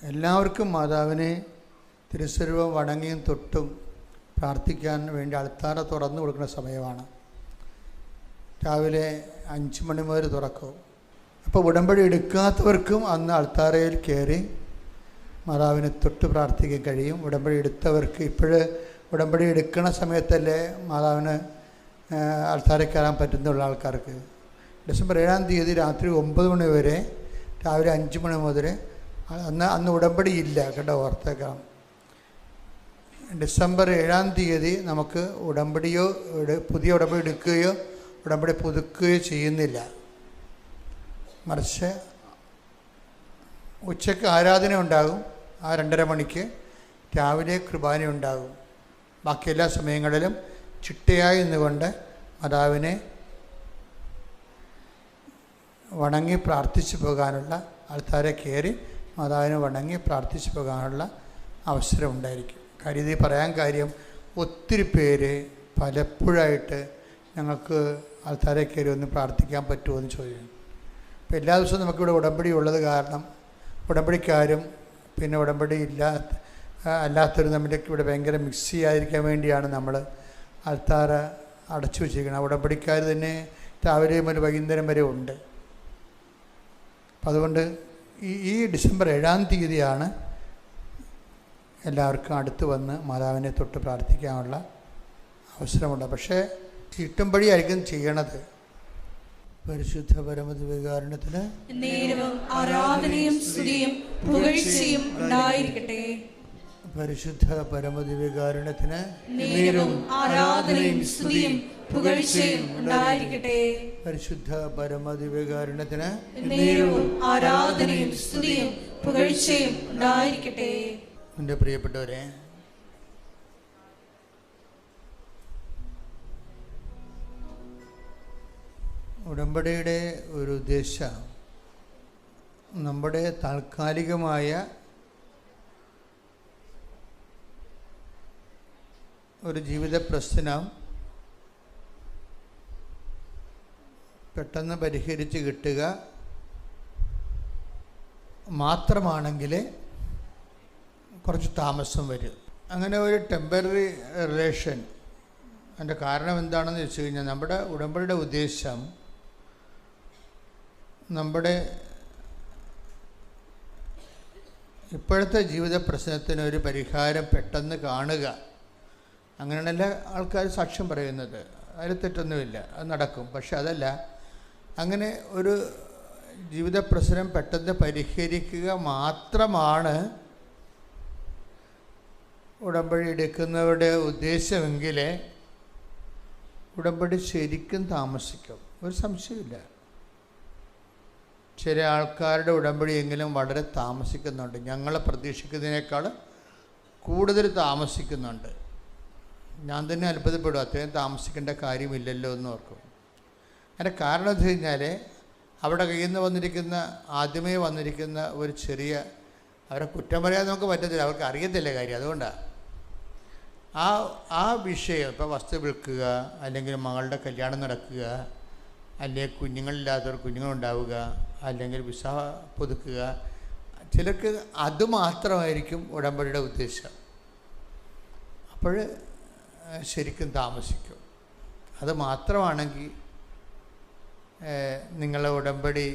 എല്ലാവർക്കും മാതാവിനെ തിരുസ്വരൂപം വണങ്ങിയും തൊട്ടും പ്രാർത്ഥിക്കാൻ വേണ്ടി അൾത്താര തുറന്നു കൊടുക്കുന്ന സമയമാണ്. രാവിലെ 5 മണി മുതൽ തുറക്കും. അപ്പോൾ ഉടമ്പടി എടുക്കാത്തവർക്കും അന്ന് അൾത്താരയിൽ കയറി മാതാവിനെ തൊട്ട് പ്രാർത്ഥിക്കാൻ കഴിയും. ഉടമ്പടി എടുത്തവർക്ക് ഇപ്പോഴ് ഉടമ്പടി എടുക്കുന്ന സമയത്തല്ലേ മാതാവിന് അൾത്താരയിൽ കയറാൻ പറ്റുന്നുള്ള ആൾക്കാർക്ക്. ഡിസംബർ 7-ാം തീയതി രാത്രി 9 മണി വരെ, രാവിലെ 5 മണി മുതൽ അന്ന് ഉടമ്പടി ഇല്ല കേട്ടോ, ഓർത്തേക്കാം. ഡിസംബർ 7-ാം തീയതി നമുക്ക് ഉടമ്പടിയോ പുതിയ ഉടമ്പടി എടുക്കുകയോ ഉടമ്പടി പുതുക്കുകയോ ചെയ്യുന്നില്ല. മറിച്ച് ഉച്ചയ്ക്ക് ആരാധന ഉണ്ടാകും, ആ 2:30 മണിക്ക്. രാവിലെ കുർബാന ഉണ്ടാകും. ബാക്കി എല്ലാ സമയങ്ങളിലും ചിട്ടയായി നിന്നുകൊണ്ട് മാതാവിനെ വണങ്ങി പ്രാർത്ഥിച്ചു പോകാനുള്ള, ആൾക്കാരെ കയറി മാതാവിനെ വണങ്ങി പ്രാർത്ഥിച്ചു പോകാനുള്ള അവസരം ഉണ്ടായിരിക്കും. കാര്യം ഇത് പറയാൻ കാര്യം, ഒത്തിരി പേര് പലപ്പോഴായിട്ട് ഞങ്ങൾക്ക് ആൾക്കാരെ കയറി ഒന്ന് പ്രാർത്ഥിക്കാൻ പറ്റുമോ എന്ന് ചോദിക്കും. അപ്പോൾ എല്ലാ ദിവസവും നമുക്കിവിടെ ഉടമ്പടി ഉള്ളത് കാരണം ഉടമ്പടിക്കാരും പിന്നെ ഉടമ്പടി അല്ലാത്തവരും തമ്മിലേക്ക് ഇവിടെ ഭയങ്കര മിക്സ് ചെയ്യാതിരിക്കാൻ വേണ്ടിയാണ് നമ്മൾ ആൾത്താര അടച്ചു വെച്ചിരിക്കുന്നത്. ഉടമ്പടിക്കാർ തന്നെ രാവിലെ മുതൽ വൈകുന്നേരം വരെ ഉണ്ട്. അപ്പം അതുകൊണ്ട് ഈ ഡിസംബർ 7-ാം തീയതിയാണ് എല്ലാവർക്കും അടുത്ത് വന്ന് മാതാവിനെ തൊട്ട് പ്രാർത്ഥിക്കാനുള്ള അവസരമുണ്ട്. പക്ഷേ ചീട്ടുംപടിയായിരിക്കും ചെയ്യണത്. പരിശുദ്ധ പരമദിവ്യകാരുണ്യത്തിന് ആരാധനയും സ്തുതിയും പുകഴ്ചയും ഉണ്ടായിരിക്കട്ടെ. പരിശുദ്ധ പരമദിവ്യകാരുണ്യത്തിന് ആരാധനയും സ്തുതിയും പുകഴ്ചയും ഉണ്ടായിരിക്കട്ടെ. പരിശുദ്ധ പരമദിവ്യകാരുണ്യത്തിന് ആരാധനയും സ്തുതിയും പുകഴ്ചയും ഉണ്ടായിരിക്കട്ടെ. എൻ്റെ പ്രിയപ്പെട്ടവരെ, ഉടമ്പടിയുടെ ഒരു ഉദ്ദേശം നമ്മുടെ താൽക്കാലികമായ ഒരു ജീവിത പ്രശ്നം പെട്ടെന്ന് പരിഹരിച്ച് കിട്ടുക മാത്രമാണെങ്കിൽ കുറച്ച് താമസം വരും. അങ്ങനെ ഒരു ടെമ്പററി റിലേഷൻ, അതിൻ്റെ കാരണം എന്താണെന്ന് വെച്ച് കഴിഞ്ഞാൽ, നമ്മുടെ ഉടമ്പടിയുടെ ഉദ്ദേശം നമ്മുടെ ഇപ്പോഴത്തെ ജീവിത പ്രശ്നത്തിന് ഒരു പരിഹാരം പെട്ടെന്ന് കാണുക. അങ്ങനെയല്ല ആൾക്കാർ സാക്ഷ്യം പറയുന്നത്, അതിൽ തെറ്റൊന്നുമില്ല, അത് നടക്കും. പക്ഷെ അതല്ല, അങ്ങനെ ഒരു ജീവിത പ്രശ്നം പെട്ടെന്ന് പരിഹരിക്കുക മാത്രമാണ് ഉടമ്പടി എടുക്കുന്നവരുടെ ഉദ്ദേശമെങ്കിൽ ഉടമ്പടി ശരിക്കും താമസിക്കും, ഒരു സംശയമില്ല. ചില ആൾക്കാരുടെ ഉടമ്പടിയെങ്കിലും വളരെ താമസിക്കുന്നുണ്ട്, ഞങ്ങൾ പ്രതീക്ഷിക്കുന്നതിനേക്കാൾ കൂടുതൽ താമസിക്കുന്നുണ്ട്. ഞാൻ തന്നെ അത്ഭുതപ്പെടും, അത്രയും താമസിക്കേണ്ട കാര്യമില്ലല്ലോ എന്ന് ഓർക്കും. അതിൻ്റെ കാരണം എന്ന് വെച്ച് കഴിഞ്ഞാൽ, അവിടെ കയ്യിൽ നിന്ന് വന്നിരിക്കുന്ന ആദ്യമേ വന്നിരിക്കുന്ന ഒരു ചെറിയ, അവരെ കുറ്റം പറയാൻ നമുക്ക് പറ്റത്തില്ല, അവർക്ക് അറിയത്തില്ല കാര്യം. അതുകൊണ്ടാണ് ആ വിഷയം, ഇപ്പോൾ വസ്തു വിൽക്കുക, അല്ലെങ്കിൽ മകളുടെ കല്യാണം നടക്കുക, അല്ലെങ്കിൽ കുഞ്ഞുങ്ങളില്ലാത്തവർ കുഞ്ഞുങ്ങളുണ്ടാവുക, അല്ലെങ്കിൽ വിസ പുതുക്കുക, ചിലർക്ക് അതുമാത്രമായിരിക്കും ഉടമ്പടിയുടെ ഉദ്ദേശം. അപ്പോൾ ശരിക്കും താമസിക്കും. അത് മാത്രമാണെങ്കിൽ നിങ്ങളെ ഉടമ്പടി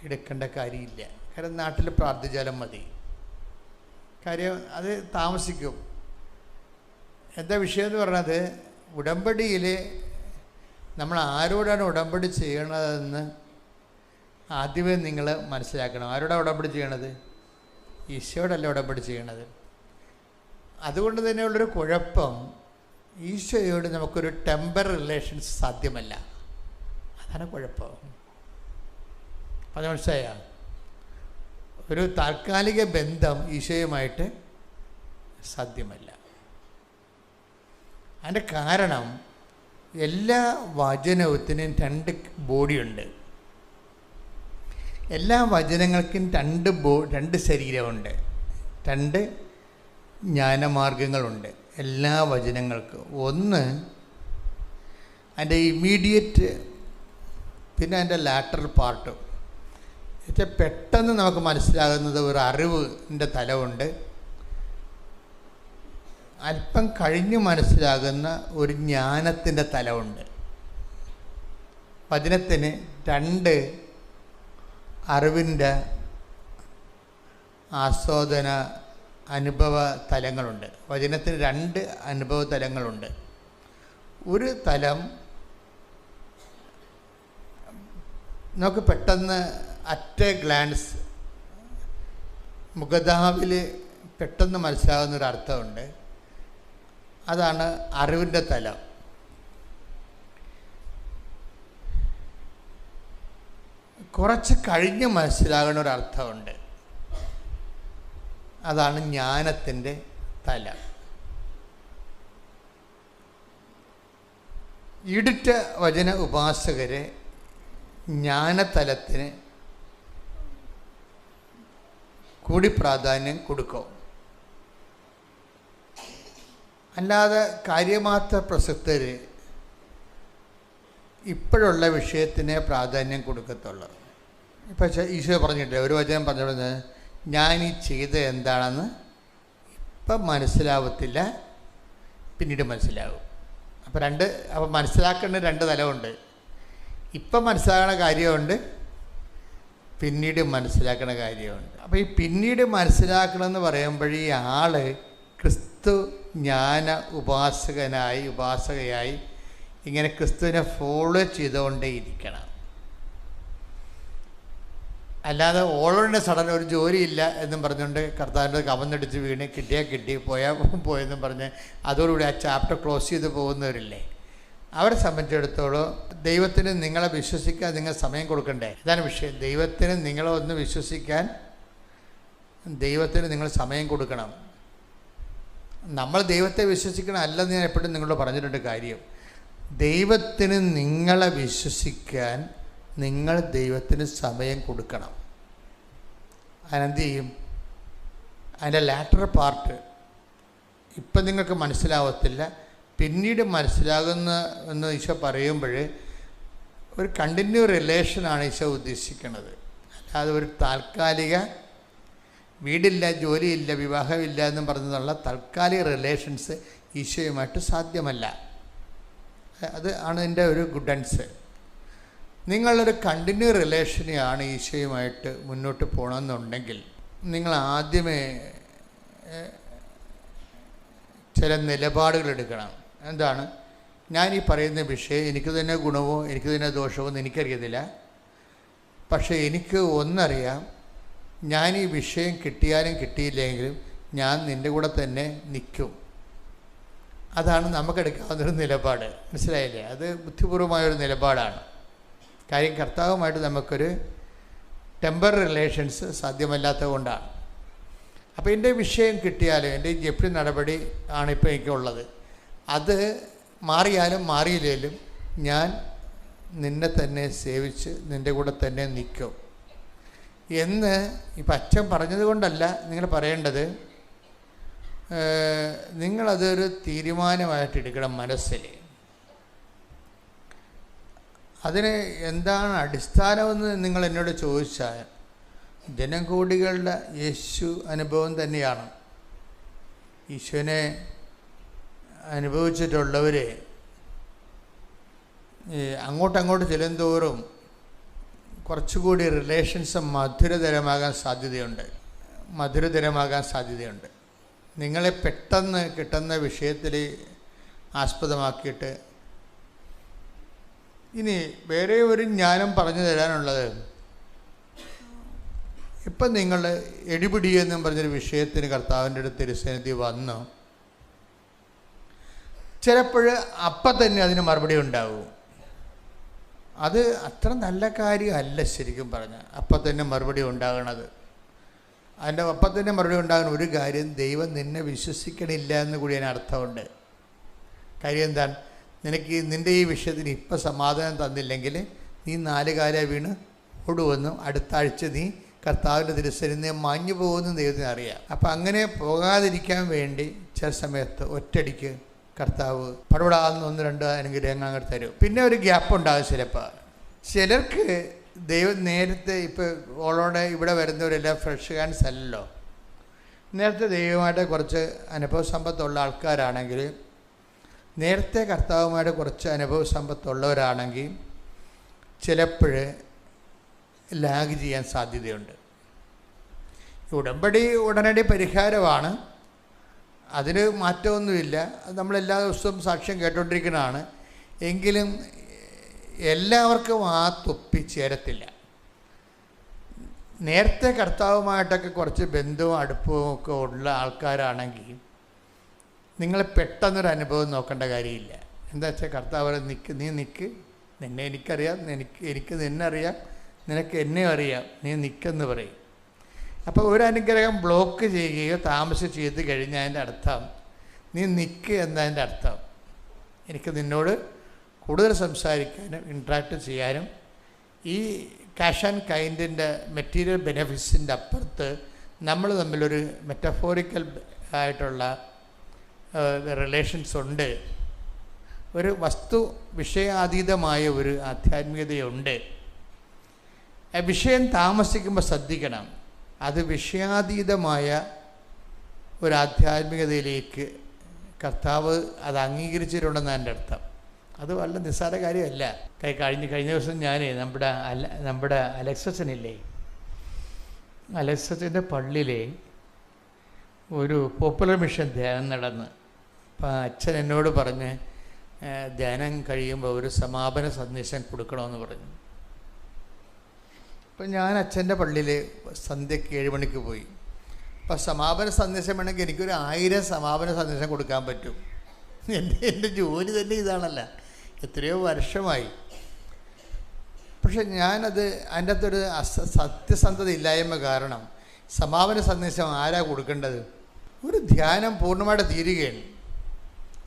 എടുക്കേണ്ട കാര്യമില്ല. കാരണം നാട്ടിൽ പ്രാർത്ഥിച്ചാലും മതി. കാര്യം അത് താമസിക്കും. എന്താ വിഷയം എന്ന് പറഞ്ഞത്, ഉടമ്പടിയിൽ നമ്മൾ ആരോടാണ് ഉടമ്പടി ചെയ്യണതെന്ന് ആദ്യമേ നിങ്ങൾ മനസ്സിലാക്കണം. ആരോടാണ് ഉടമ്പടി ചെയ്യണത്? ഈശോയോടല്ല ഉടമ്പടി ചെയ്യണത്. അതുകൊണ്ട് തന്നെയുള്ളൊരു കുഴപ്പം, ഈശോയോട് നമുക്കൊരു ടെമ്പർ റിലേഷൻസ് സാധ്യമല്ല. അതാണ് കുഴപ്പം. അത് മനസ്സിലായ? ഒരു താൽക്കാലിക ബന്ധം ഈശോയുമായിട്ട് സാധ്യമല്ല. അതിൻ്റെ കാരണം, എല്ലാ വചനത്തിനും 2 ബോഡിയുണ്ട്. എല്ലാ വചനങ്ങൾക്കും 2 ശരീരമുണ്ട്, 2 ജ്ഞാനമാർഗങ്ങളുണ്ട് എല്ലാ വചനങ്ങൾക്കും. ഒന്ന് അതിൻ്റെ ഇമ്മീഡിയറ്റ്, പിന്നെ അതിൻ്റെ ലാറ്ററൽ പാർട്ടും. പെട്ടെന്ന് നമുക്ക് മനസ്സിലാകുന്നത് ഒരു അറിവിൻ്റെ തലമുണ്ട്, അല്പം കഴിഞ്ഞ് മനസ്സിലാകുന്ന ഒരു ജ്ഞാനത്തിൻ്റെ തലമുണ്ട്. വചനത്തിന് 2 അറിവിൻ്റെ ആസ്വാദന അനുഭവ തലങ്ങളുണ്ട്. വചനത്തിന് 2 അനുഭവ തലങ്ങളുണ്ട്. ഒരു തലം നമുക്ക് പെട്ടെന്ന് അറ്റ് എ ഗ്ലാൻസ് മുഖതാവിൽ പെട്ടെന്ന് മനസ്സിലാകുന്നൊരർത്ഥമുണ്ട്. അതാണ് അറിവിൻ്റെ തലം. കുറച്ച് കഴിഞ്ഞ് മനസ്സിലാകുന്ന ഒരർത്ഥമുണ്ട്. അതാണ് ജ്ഞാനത്തിൻ്റെ തലം. ഈടുറ്റ വചന ഉപാസകരെ ജ്ഞാനതലത്തിന് കൂടി പ്രാധാന്യം കൊടുക്കും. അല്ലാതെ കാര്യമാത്ര പ്രസക്തർ ഇപ്പോഴുള്ള വിഷയത്തിനെ പ്രാധാന്യം കൊടുക്കത്തുള്ളൂ. ഇപ്പം ഈശോ പറഞ്ഞിട്ടില്ല, ഒരു വചനം പറഞ്ഞത് ഞാൻ ഈ ചെയ്ത എന്താണെന്ന് ഇപ്പം മനസ്സിലാവത്തില്ല, പിന്നീട് മനസ്സിലാവും. അപ്പോൾ മനസ്സിലാക്കേണ്ട 2 തലമുണ്ട്. ഇപ്പം മനസ്സിലാക്കണ കാര്യമുണ്ട്, പിന്നീട് മനസ്സിലാക്കണ കാര്യമുണ്ട്. അപ്പോൾ ഈ പിന്നീട് മനസ്സിലാക്കണമെന്ന് പറയുമ്പോൾ ഈ ആൾ ക്രിസ്തു ജ്ഞാന ഉപാസകയായി ഇങ്ങനെ ക്രിസ്തുവിനെ ഫോളോ ചെയ്തുകൊണ്ടേ ഇരിക്കണം. അല്ലാതെ ഓൾറെഡി സഡൻ ഒരു ജോലിയില്ല എന്നും പറഞ്ഞുകൊണ്ട് കർത്താവിൻ്റെ കവന്നടിച്ച് വീണ് കിട്ടിയാൽ കിട്ടി പോയെന്നും പറഞ്ഞ് അതോടുകൂടി ആ ചാപ്റ്റർ ക്ലോസ് ചെയ്ത് പോകുന്നവരില്ലേ, അവരെ സംബന്ധിച്ചിടത്തോളം ദൈവത്തിന് നിങ്ങളെ വിശ്വസിക്കാൻ നിങ്ങൾ സമയം കൊടുക്കണ്ടേ? ഇതാണ് വിഷയം. ദൈവത്തിന് നിങ്ങളെ ഒന്ന് വിശ്വസിക്കാൻ ദൈവത്തിന് നിങ്ങൾ സമയം കൊടുക്കണം. നമ്മൾ ദൈവത്തെ വിശ്വസിക്കണം അല്ലെന്ന് ഞാൻ എപ്പോഴും നിങ്ങളോട് പറഞ്ഞിട്ടുണ്ട്. കാര്യം ദൈവത്തിന് നിങ്ങളെ വിശ്വസിക്കാൻ നിങ്ങൾ ദൈവത്തിന് സമയം കൊടുക്കണം. അതിനെന്ത് ചെയ്യും? അതിൻ്റെ ലാറ്റർ പാർട്ട് ഇപ്പം നിങ്ങൾക്ക് മനസ്സിലാവത്തില്ല, പിന്നീട് മനസ്സിലാകുന്ന എന്ന് ഈശോ പറയുമ്പോൾ ഒരു കണ്ടിന്യൂ റിലേഷനാണ് ഈശോ ഉദ്ദേശിക്കുന്നത്. അല്ലാതെ ഒരു താൽക്കാലിക വീടില്ല, ജോലിയില്ല, വിവാഹമില്ല എന്നും പറഞ്ഞുള്ള താൽക്കാലിക റിലേഷൻസ് ഈശോയുമായിട്ട് സാധ്യമല്ല. അത് ആണ് എൻ്റെ ഒരു ഗുഡൻസ്. നിങ്ങളൊരു കണ്ടിന്യൂ റിലേഷനെയാണ് ഈശോയുമായിട്ട് മുന്നോട്ട് പോകണമെന്നുണ്ടെങ്കിൽ നിങ്ങൾ ആദ്യമേ ചില നിലപാടുകൾ എടുക്കണം. എന്താണ്? ഞാൻ ഈ പറയുന്ന വിഷയം എനിക്ക് തന്നെ ഗുണമോ എനിക്ക് തന്നെ ദോഷമോ എന്ന് എനിക്കറിയത്തില്ല, പക്ഷേ എനിക്ക് ഒന്നറിയാം, ഞാൻ ഈ വിഷയം കിട്ടിയാലും കിട്ടിയില്ലെങ്കിലും ഞാൻ നിൻ്റെ കൂടെ തന്നെ നിൽക്കും. അതാണ് നമുക്കെടുക്കാവുന്നൊരു നിലപാട്. മനസ്സിലായില്ലേ? അത് ബുദ്ധിപൂർവമായൊരു നിലപാടാണ്. കാര്യം കർത്താവുമായിട്ട് നമുക്കൊരു ടെമ്പററി റിലേഷൻസ് സാധ്യമല്ലാത്തത് കൊണ്ടാണ്. അപ്പോൾ എൻ്റെ വിഷയം കിട്ടിയാലും എൻ്റെ ജപ്തി നടപടി ആണിപ്പോൾ എനിക്കുള്ളത്, അത് മാറിയാലും മാറിയില്ലേലും ഞാൻ നിന്നെ തന്നെ സേവിച്ച് നിൻ്റെ കൂടെ തന്നെ നിൽക്കും എന്ന് ഇപ്പം അച്ഛൻ പറഞ്ഞത് കൊണ്ടല്ല നിങ്ങൾ പറയേണ്ടത്. നിങ്ങളതൊരു തീരുമാനമായിട്ടെടുക്കണം മനസ്സിൽ. അതിന് എന്താണ് അടിസ്ഥാനമെന്ന് നിങ്ങൾ എന്നോട് ചോദിച്ചാൽ ജനകോടികളുടെ യേശു അനുഭവം തന്നെയാണ്. ഈശോനെ അനുഭവിച്ചിട്ടുള്ളവർ അങ്ങോട്ടങ്ങോട്ട് ചെല്ലുന്തോറും കുറച്ചുകൂടി റിലേഷൻസ് മധുരതരമാകാൻ സാധ്യതയുണ്ട്. നിങ്ങളെ പെട്ടെന്ന് കിട്ടുന്ന വിഷയത്തിൽ ആസ്പദമാക്കിയിട്ട് ഇനി വേറെ ഒരു ജ്ഞാനം പറഞ്ഞു തരാനുള്ളത്, ഇപ്പം നിങ്ങൾ എടിപിടി എന്നും പറഞ്ഞൊരു വിഷയത്തിന് കർത്താവിൻ്റെ അടുത്ത് തിരുസന്നിധി വന്നു, ചിലപ്പോൾ അപ്പം തന്നെ അതിന് മറുപടി ഉണ്ടാവും. അത് അത്ര നല്ല കാര്യമല്ല ശരിക്കും പറഞ്ഞാൽ അപ്പം തന്നെ മറുപടി ഉണ്ടാകണത്. അതിൻ്റെ അപ്പം തന്നെ മറുപടി ഉണ്ടാകുന്ന ഒരു കാര്യം, ദൈവം നിന്നെ വിശ്വസിക്കണില്ല എന്ന് കൂടി അതിന് അർത്ഥമുണ്ട്. കാര്യം എന്താണ്? നിനക്ക് നിൻ്റെ ഈ വിഷയത്തിന് ഇപ്പം സമാധാനം തന്നില്ലെങ്കിൽ നീ 4 കാലം വീണ് ഓടുവെന്നും അടുത്ത ആഴ്ച നീ കർത്താവിൻ്റെ തിരുസന്നിധിയിൽ മാഞ്ഞു പോകുമെന്നും ദൈവത്തിന് അറിയാം. അപ്പം അങ്ങനെ പോകാതിരിക്കാൻ വേണ്ടി ചില സമയത്ത് ഒറ്റയടിക്ക് കർത്താവ് പടപടാന്ന് 1-2 അനുഗ്രഹങ്ങൾ അങ്ങോട്ട് തരും. പിന്നെ ഒരു ഗ്യാപ്പ് ഉണ്ടാകും ചിലപ്പോൾ. ചിലർക്ക് ദൈവം നേരത്തെ ഇപ്പോൾ ഓളോടെ ഇവിടെ വരുന്നവരെല്ലാം ഫ്രഷ് ഹാൻഡ്സ് അല്ലല്ലോ. നേരത്തെ ദൈവമായിട്ട് കുറച്ച് അനുഭവ സമ്പത്തുള്ള ആൾക്കാരാണെങ്കിൽ, നേരത്തെ കർത്താവുമായിട്ട് കുറച്ച് അനുഭവ സമ്പത്തുള്ളവരാണെങ്കിൽ ചിലപ്പോൾ ലാഗ് ചെയ്യാൻ സാധ്യതയുണ്ട്. ഉടമ്പടി ഉടനടി പരിഹാരമാണ്, അതിന് മാറ്റമൊന്നുമില്ല. അത് നമ്മളെല്ലാ ദിവസവും സാക്ഷ്യം കേട്ടുകൊണ്ടിരിക്കുന്നതാണ്. എങ്കിലും എല്ലാവർക്കും ആ തൊപ്പി ചേരത്തില്ല. നേരത്തെ കർത്താവുമായിട്ടൊക്കെ കുറച്ച് ബന്ധവും അടുപ്പവും ഒക്കെ ഉള്ള ആൾക്കാരാണെങ്കിൽ നിങ്ങൾ പെട്ടെന്നൊരു അനുഭവം നോക്കേണ്ട കാര്യമില്ല. എന്താ വെച്ചാൽ കർത്താവ് നീ നിൽക്ക്, നിന്നെ എനിക്കറിയാം, എനിക്ക് നിന്നെ അറിയാം, നിനക്ക് എന്നെ അറിയാം, നീ നിൽക്കെന്ന് പറയും. അപ്പോൾ ഒരു അനുഗ്രഹം ബ്ലോക്ക് ചെയ്യുകയോ താമസിച്ച് ചെയ്ത് കഴിഞ്ഞാൽ അതിൻ്റെ അർത്ഥം നീ നിൽക്ക് എന്നതിൻ്റെ അർത്ഥം എനിക്ക് നിന്നോട് കൂടുതൽ സംസാരിക്കാനും ഇൻട്രാക്ട് ചെയ്യാനും ഈ ക്യാഷ് ആൻഡ് കൈൻഡിൻ്റെ മെറ്റീരിയൽ ബെനിഫിറ്റ്സിൻ്റെ അപ്പുറത്ത് നമ്മൾ തമ്മിലൊരു മെറ്റഫോറിക്കൽ ആയിട്ടുള്ള റിലേഷൻസ് ഉണ്ട്. ഒരു വസ്തു വിഷയാതീതമായ ഒരു ആധ്യാത്മികതയുണ്ട്. വിഷയം താമസിക്കുമ്പോൾ ശ്രദ്ധിക്കണം, അത് വിഷയാതീതമായ ഒരു ആധ്യാത്മികതയിലേക്ക് കർത്താവ് അത് അംഗീകരിച്ചിട്ടുണ്ടെന്നാണ് എൻ്റെ അർത്ഥം. അത് വളരെ നിസ്സാര കാര്യമല്ല. കഴിഞ്ഞ ദിവസം ഞാൻ നമ്മുടെ അലക്സച്ചനില്ലേ, അലക്സച്ചൻ്റെ പള്ളിയിലെ ഒരു പോപ്പുലർ മിഷൻ ധ്യാനം നടന്ന്. അപ്പം അച്ഛൻ എന്നോട് പറഞ്ഞ് ധ്യാനം കഴിയുമ്പോൾ ഒരു സമാപന സന്ദേശം കൊടുക്കണമെന്ന് പറഞ്ഞു. അപ്പം ഞാൻ അച്ഛൻ്റെ പള്ളിയിൽ സന്ധ്യയ്ക്ക് 7 മണിക്ക് പോയി. അപ്പം സമാപന സന്ദേശം വേണമെങ്കിൽ എനിക്കൊരു 1000 സമാപന സന്ദേശം കൊടുക്കാൻ പറ്റും. എൻ്റെ ജോലി തന്നെ ഇതാണല്ല, എത്രയോ വർഷമായി. പക്ഷെ ഞാനത് അതിൻ്റെ അകത്തൊരു സത്യസന്ധത ഇല്ലായ്മ കാരണം സമാപന സന്ദേശം ആരാ കൊടുക്കേണ്ടത്? ഒരു ധ്യാനം പൂർണ്ണമായിട്ട് തീരുകയാണ്.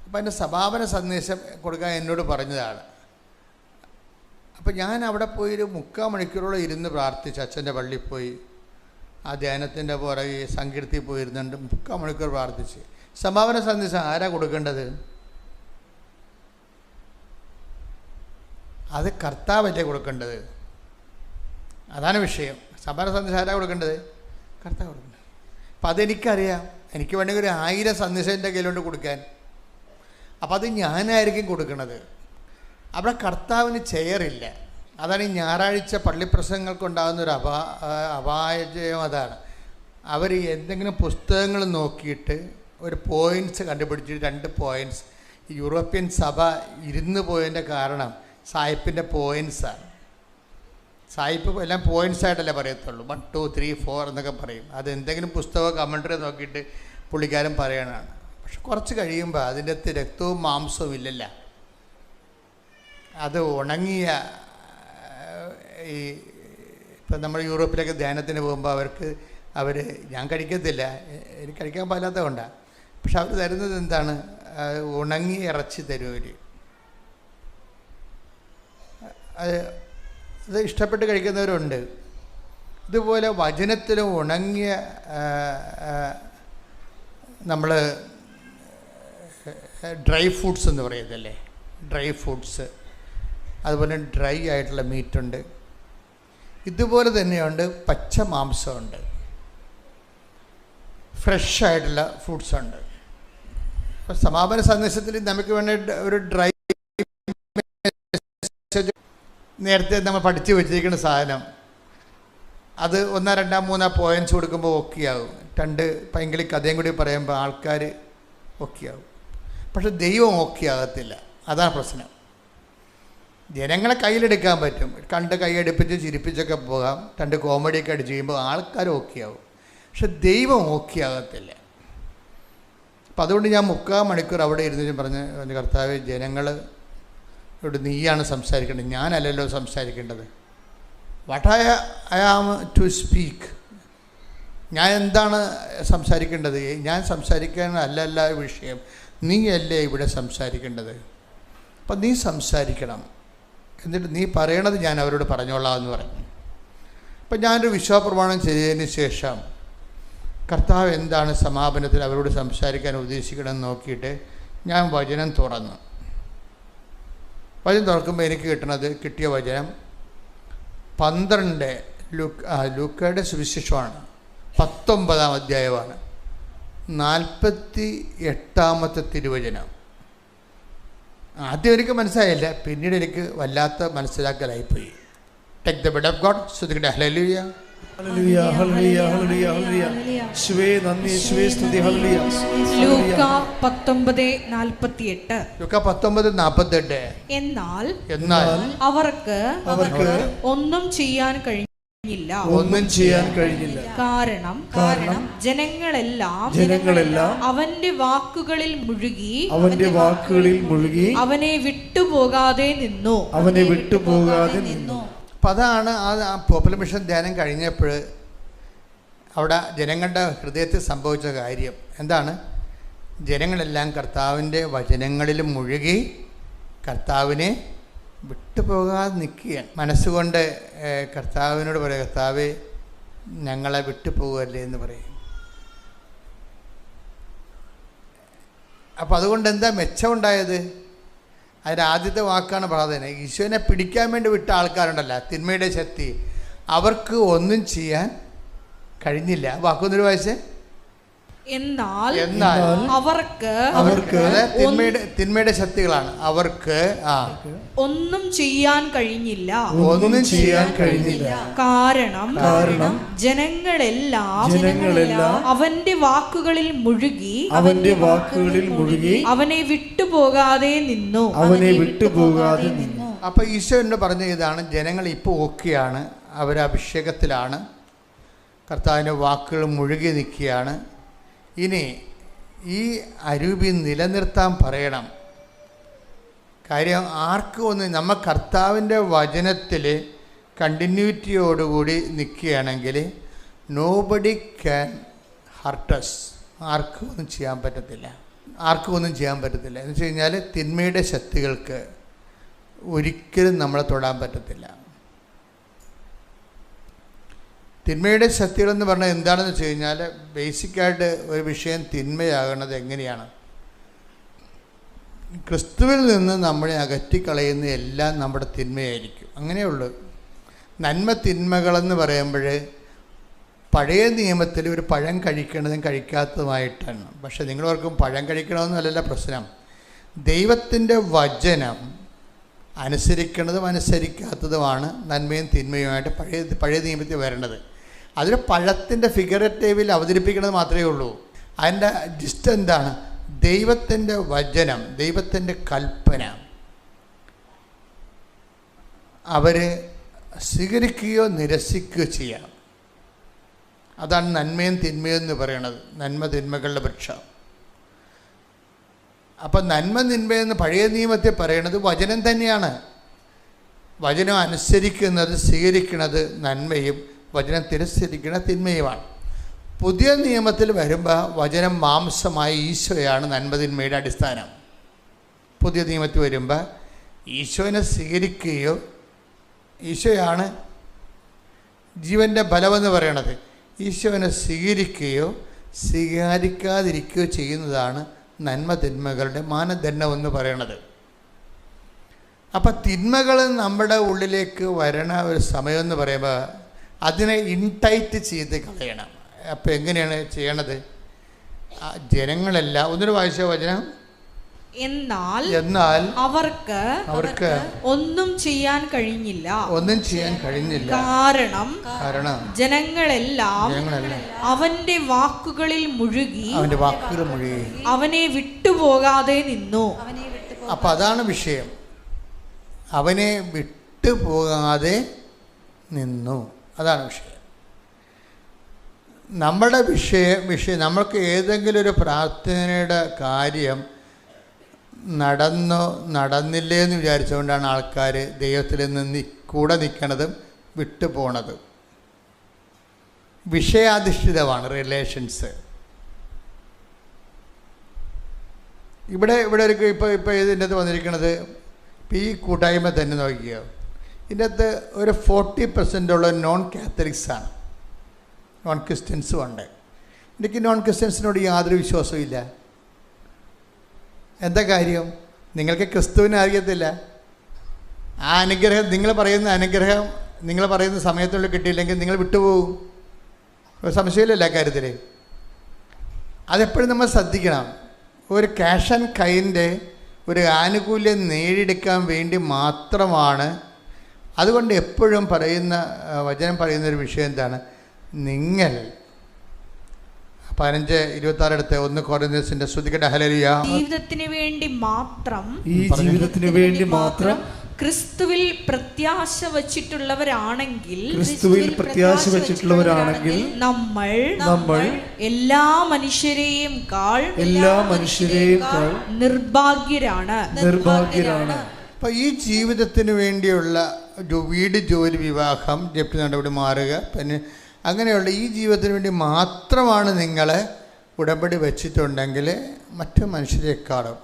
അപ്പം എൻ്റെ സമാപന സന്ദേശം കൊടുക്കാൻ എന്നോട് പറഞ്ഞതാണ്. അപ്പം ഞാൻ അവിടെ പോയി ഒരു 3/4 മണിക്കൂറോളം ഇരുന്ന് പ്രാർത്ഥിച്ചു. അച്ഛൻ്റെ പള്ളിയിൽ പോയി ആ ധ്യാനത്തിൻ്റെ പുറകെ സങ്കീർത്തി പോയിരുന്നുണ്ട്. 3/4 മണിക്കൂർ പ്രാർത്ഥിച്ച് സമാപന സന്ദേശം ആരാ കൊടുക്കേണ്ടത്? അത് കർത്താവല്ലേ കൊടുക്കേണ്ടത്? അതാണ് വിഷയം. സമാപന സന്ദേശം ആരാ കൊടുക്കേണ്ടത്? കർത്താവ് കൊടുക്കേണ്ടത്. അപ്പം അതെനിക്കറിയാം. എനിക്ക് വേണമെങ്കിൽ ഒരു 1000 സന്ദേശം എൻ്റെ കയ്യിലോട്ട് കൊടുക്കാൻ. അപ്പം അത് ഞാനായിരിക്കും കൊടുക്കുന്നത്. അവിടെ കർത്താവിന് ചെയറില്ല. അതാണ് ഈ ഞായറാഴ്ച പള്ളിപ്രസംഗങ്ങൾക്കുണ്ടാകുന്ന ഒരു അപായം. അതാണ് അവർ എന്തെങ്കിലും പുസ്തകങ്ങൾ നോക്കിയിട്ട് ഒരു പോയിൻറ്റ്സ് കണ്ടുപിടിച്ചിട്ട് 2 പോയിൻറ്റ്സ്. യൂറോപ്യൻ സഭ ഇരുന്ന് പോയതിൻ്റെ കാരണം സായിപ്പിൻ്റെ പോയിൻറ്റ്സാണ്. സായിപ്പ് എല്ലാം പോയിൻറ്റ്സ് ആയിട്ടല്ലേ പറയത്തുള്ളൂ. 1 2 3 4 എന്നൊക്കെ പറയും. അത് എന്തെങ്കിലും പുസ്തകമോ കമൻട്രി നോക്കിയിട്ട് പുള്ളിക്കാരൻ പറയണതാണ്. പക്ഷെ കുറച്ച് കഴിയുമ്പോൾ അതിൻ്റെ അകത്ത് രക്തവും മാംസവും ഇല്ലല്ല. അത് ഉണങ്ങിയ ഈ ഇപ്പം നമ്മൾ യൂറോപ്പിലൊക്കെ ധ്യാനത്തിന് പോകുമ്പോൾ ഞാൻ കഴിക്കത്തില്ല, എനിക്ക് കഴിക്കാൻ പാടില്ലാത്തത് കൊണ്ടാണ്. പക്ഷെ അവർ തരുന്നത് എന്താണ്? ഉണങ്ങിയ ഇറച്ചി തരും അവർ. അത് ഇഷ്ടപ്പെട്ട് കഴിക്കുന്നവരുണ്ട്. ഇതുപോലെ വചനത്തിലും ഉണങ്ങിയ നമ്മൾ ഡ്രൈ ഫ്രൂട്ട്സ് എന്ന് പറയുന്നതല്ലേ, ഡ്രൈ ഫ്രൂട്ട്സ്, അതുപോലെ ഡ്രൈ ആയിട്ടുള്ള മീറ്റുണ്ട്. ഇതുപോലെ തന്നെയുണ്ട് പച്ച മാംസമുണ്ട്, ഫ്രഷ് ആയിട്ടുള്ള ഫ്രൂട്ട്സുണ്ട്. അപ്പോൾ സമാപന സന്ദേശത്തിൽ നമുക്ക് വേണ്ട ഒരു ഡ്രൈ നേരത്തെ നമ്മൾ പഠിച്ചു വെച്ചിരിക്കുന്ന സാധനം അത് 1 2 3 പോയിൻറ്റ്സ് കൊടുക്കുമ്പോൾ ഓക്കെയാവും. 2 പൈങ്കിളി കഥയും കൂടി പറയുമ്പോൾ ആൾക്കാർ ഓക്കെയാവും. പക്ഷെ ദൈവം ഓക്കെ ആകത്തില്ല. അതാണ് പ്രശ്നം. ജനങ്ങളെ കയ്യിലെടുക്കാൻ പറ്റും, കണ്ട് കൈയടുപ്പിച്ച് ചിരിപ്പിച്ചൊക്കെ പോകാം, 2 കോമഡിയൊക്കെ അടിച്ച് ചെയ്യുമ്പോൾ ആൾക്കാർ ഓക്കെയാവും. പക്ഷെ ദൈവം ഓക്കെ ആകത്തില്ല. അപ്പം അതുകൊണ്ട് ഞാൻ 3/4 മണിക്കൂർ അവിടെ ഇരുന്ന് പറഞ്ഞ് കർത്താവ്, ജനങ്ങൾ ഇവിടെ നീയാണ് സംസാരിക്കേണ്ടത്, ഞാനല്ലല്ലോ സംസാരിക്കേണ്ടത്. What I am to speak, ഞാൻ എന്താണ് സംസാരിക്കേണ്ടത്? ഞാൻ സംസാരിക്കാനല്ല വിഷയം, നീയല്ലേ ഇവിടെ സംസാരിക്കേണ്ടത്. അപ്പം നീ സംസാരിക്കണം, എന്നിട്ട് നീ പറയണത് ഞാൻ അവരോട് പറഞ്ഞോളാം എന്ന് പറഞ്ഞു. അപ്പം ഞാനൊരു വിശ്വാസപ്രമാണം ചെയ്തതിന് ശേഷം കർത്താവ് എന്താണ് സമാപനത്തിൽ അവരോട് സംസാരിക്കാൻ ഉദ്ദേശിക്കണമെന്ന് നോക്കിയിട്ട് ഞാൻ വചനം തുറന്നു. വചനം തുറക്കുമ്പോൾ എനിക്ക് കിട്ടിയ വചനം 12 ലൂക്കയുടെ സുവിശേഷമാണ്, 19-ാം അധ്യായമാണ്, 48-ാമത്തെ തിരുവചനം. ആദ്യം എനിക്ക് മനസ്സിലായില്ല, പിന്നീട് എനിക്ക് വല്ലാത്ത മനസ്സിലാക്കലായിപ്പോയി. Take the bed of God. ശ്രുതിക്കട്ടെ ഹല്ലേലൂയ, ഹല്ലേലൂയ, ഹല്ലേലൂയ, ഹല്ലേലൂയ, ഹല്ലേലൂയ. യേശുവേ നന്ദി, യേശുവേ സ്തുതി. ഹല്ലേലൂയ. ലൂക്ക 19:48. ലൂക്ക 19:48. എന്നാൽ അവർക്ക് ഒന്നും ചെയ്യാൻ കഴിഞ്ഞില്ല. കാരണം ജനങ്ങളെല്ലാം അവന്റെ വാക്കുകളിൽ മുഴുകി അവനെ വിട്ടുപോകാതെ നിന്നു. അപ്പം അതാണ് ആ പോപ്പുലർ മിഷൻ ധ്യാനം കഴിഞ്ഞപ്പോൾ അവിടെ ജനങ്ങളുടെ ഹൃദയത്തിൽ സംഭവിച്ച കാര്യം എന്താണ്? ജനങ്ങളെല്ലാം കർത്താവിൻ്റെ വചനങ്ങളിൽ മുഴുകി കർത്താവിനെ വിട്ടുപോകാതെ നിൽക്കുകയാണ്. മനസ്സുകൊണ്ട് കർത്താവിനോട് പറയുക, കർത്താവേ ഞങ്ങളെ വിട്ടുപോകല്ലേ എന്ന് പറയും. അപ്പം അതുകൊണ്ട് എന്താ മെച്ചമുണ്ടായത്? അതിൻ്റെ ആദ്യത്തെ വാക്കാണ് പ്രാർത്ഥന. ഈശോനെ പിടിക്കാൻ വേണ്ടി വിട്ട ആൾക്കാരുണ്ടല്ലോ, തിന്മയുടെ ശക്തി, അവർക്ക് ഒന്നും ചെയ്യാൻ കഴിഞ്ഞില്ല. വാക്കൊന്നൊരു വായിച്ചേ. എന്നാൽ അവർക്ക് തിന്മയുടെ ശക്തികളാണ്, അവർക്ക് ഒന്നും ചെയ്യാൻ കഴിഞ്ഞില്ല. കാരണം ജനങ്ങളെല്ലാം അവന്റെ വാക്കുകളിൽ മുഴുകി അവനെ വിട്ടുപോകാതെ നിന്നു. അപ്പൊ ഈശോ എന്നോട് പറഞ്ഞ ഇതാണ്, ജനങ്ങൾ ഇപ്പോൾ ഓക്കെയാണ്, അവരഭിഷേകത്തിലാണ്, കർത്താവിൻ്റെ വാക്കുകൾ മുഴുകി നിൽക്കുകയാണ്. ഇനി ഈ അരൂപി നിലനിർത്താൻ പറയണം. കാര്യം ആർക്കും ഒന്നും, നമ്മൾ കർത്താവിൻ്റെ വചനത്തിൽ കണ്ടിന്യൂറ്റിയോടുകൂടി നിൽക്കുകയാണെങ്കിൽ നോബഡി ക്യാൻ ഹർട്ടസ്. ആർക്കും ഒന്നും ചെയ്യാൻ പറ്റത്തില്ല. എന്ന് വെച്ച് കഴിഞ്ഞാൽ തിന്മയുടെ ശക്തികൾക്ക് ഒരിക്കലും നമ്മളെ തൊടാൻ പറ്റത്തില്ല. തിന്മയുടെ ശക്തികളെന്ന് പറഞ്ഞാൽ എന്താണെന്ന് വെച്ച് കഴിഞ്ഞാൽ, ബേസിക്കായിട്ട് ഒരു വിഷയം തിന്മയാകുന്നത് എങ്ങനെയാണ്? ക്രിസ്തുവിൽ നിന്ന് നമ്മളെ അകറ്റിക്കളയുന്ന എല്ലാം നമ്മുടെ തിന്മയായിരിക്കും. അങ്ങനെയുള്ളൂ. നന്മ തിന്മകളെന്ന് പറയുമ്പോൾ പഴയ നിയമത്തിൽ ഒരു പഴം കഴിക്കേണ്ടതും കഴിക്കാത്തതുമായിട്ടാണ്. പക്ഷെ നിങ്ങളോർക്കും പഴം കഴിക്കണമെന്നല്ല പ്രശ്നം. ദൈവത്തിൻ്റെ വചനം അനുസരിക്കേണ്ടതും അനുസരിക്കാത്തതുമാണ് നന്മയും തിന്മയുമായിട്ട് പഴയ നിയമത്തിൽ വരേണ്ടത്. അതിന് പഴത്തിൻ്റെ ഫിഗറേറ്റീവിൽ അവതരിപ്പിക്കുന്നത് മാത്രമേ ഉള്ളൂ. അതിൻ്റെ ജിസ്റ്റ് എന്താണ്? ദൈവത്തിൻ്റെ വചനം, ദൈവത്തിൻ്റെ കൽപ്പന അവർ സ്വീകരിക്കുകയോ നിരസിക്കുകയോ ചെയ്യാം. അതാണ് നന്മയും തിന്മയും എന്ന് പറയണത്, നന്മ തിന്മകളുടെ പക്ഷം. അപ്പം നന്മ തിന്മയെന്ന് പഴയ നിയമത്തിൽ പറയണത് വചനം തന്നെയാണ്. വചനം അനുസരിക്കുന്നത്, സ്വീകരിക്കുന്നത് നന്മയും വചനം തിരസ്കരിക്കുന്ന തിന്മയുമാണ്. പുതിയ നിയമത്തിൽ വരുമ്പോൾ വചനം മാംസമായ ഈശോയാണ് നന്മ തിന്മയുടെ അടിസ്ഥാനം. പുതിയ നിയമത്തിൽ വരുമ്പോൾ ഈശോനെ സ്വീകരിക്കുകയോ, ഈശോയാണ് ജീവൻ്റെ ബലമെന്ന് പറയണത്, ഈശോനെ സ്വീകരിക്കുകയോ സ്വീകരിക്കാതിരിക്കുകയോ ചെയ്യുന്നതാണ് നന്മ തിന്മകളുടെ മാനദണ്ഡമെന്ന് പറയണത്. അപ്പം തിന്മകൾ നമ്മുടെ ഉള്ളിലേക്ക് വരണ ഒരു സമയമെന്ന് പറയുമ്പോൾ അതിനെ ഇൻടൈറ്റ് ചെയ്ത് കളയണം. അപ്പം എങ്ങനെയാണ് ചെയ്യണത്? ജനങ്ങളെല്ലാം ഒന്നിനു വായിച്ച വചനം. എന്നാൽ അവർക്ക് ഒന്നും ചെയ്യാൻ കഴിഞ്ഞില്ല. കാരണം ജനങ്ങളെല്ലാം അവന്റെ വാക്കുകളിൽ മുഴുകി അവനെ വിട്ടുപോകാതെ നിന്നു. അപ്പം അതാണ് വിഷയം. അവനെ വിട്ടുപോകാതെ നിന്നു, അതാണ് വിഷയം. നമ്മുടെ വിഷയം നമ്മൾക്ക് ഏതെങ്കിലും ഒരു പ്രാർത്ഥനയുടെ കാര്യം നടന്നില്ലേ എന്ന് വിചാരിച്ചുകൊണ്ടാണ് ആൾക്കാർ ദൈവത്തിൽ നിന്ന് കൂടെ നിൽക്കണതും വിട്ടുപോണതും. വിഷയാധിഷ്ഠിതമാണ് റിലേഷൻസ്. ഇവിടെ ഇപ്പോൾ ഇതിൻ്റെ അകത്ത് വന്നിരിക്കുന്നത്, ഇപ്പോൾ ഈ കൂട്ടായ്മ തന്നെ നോക്കിയോ, ഇതിൻ്റെ അകത്ത് ഒരു 40% നോൺ കാത്തലിക്സാണ്, നോൺ ക്രിസ്ത്യൻസും ഉണ്ട്. എനിക്ക് നോൺ ക്രിസ്ത്യൻസിനോട് യാതൊരു വിശ്വാസവും ഇല്ല. എന്താ കാര്യം? നിങ്ങൾക്ക് ക്രിസ്തുവിനെ അറിയത്തില്ല. ആ അനുഗ്രഹം, നിങ്ങൾ പറയുന്ന അനുഗ്രഹം നിങ്ങൾ പറയുന്ന സമയത്തുള്ളിൽ കിട്ടിയില്ലെങ്കിൽ നിങ്ങൾ വിട്ടുപോകും. സംശയമില്ലല്ലോ കാര്യത്തിൽ. അതെപ്പോഴും നമ്മൾ ശ്രദ്ധിക്കണം. ഒരു ക്യാഷ് ആൻഡ് കൈൻ്റെ ഒരു ആനുകൂല്യം നേടിയെടുക്കാൻ വേണ്ടി മാത്രമാണ്. അതുകൊണ്ട് എപ്പോഴും പറയുന്ന വചനം പറയുന്നൊരു വിഷയം എന്താണ്? നിങ്ങൾ 15:26 എടുത്ത് 1 കൊരിന്ത്യസിന്റെ സ്തുതിക്കട്ടെ ഹല്ലേലൂയ. ജീവിതത്തിന് വേണ്ടി മാത്രം, ഈ ജീവിതത്തിന് വേണ്ടി മാത്രം ക്രിസ്തുവിൽ പ്രത്യാശ വച്ചിട്ടുള്ളവരാണെങ്കിൽ നമ്മൾ എല്ലാ മനുഷ്യരെയും നിർഭാഗ്യരാണ്. അപ്പോൾ ഈ ജീവിതത്തിന് വേണ്ടിയുള്ള വീട്, ജോലി, വിവാഹം, ജപ്തി നടപടി മാറുക, പിന്നെ അങ്ങനെയുള്ള ഈ ജീവിതത്തിന് വേണ്ടി മാത്രമാണ് നിങ്ങൾ ഉടമ്പടി വെച്ചിട്ടുണ്ടെങ്കിൽ മറ്റു മനുഷ്യരെക്കാളും,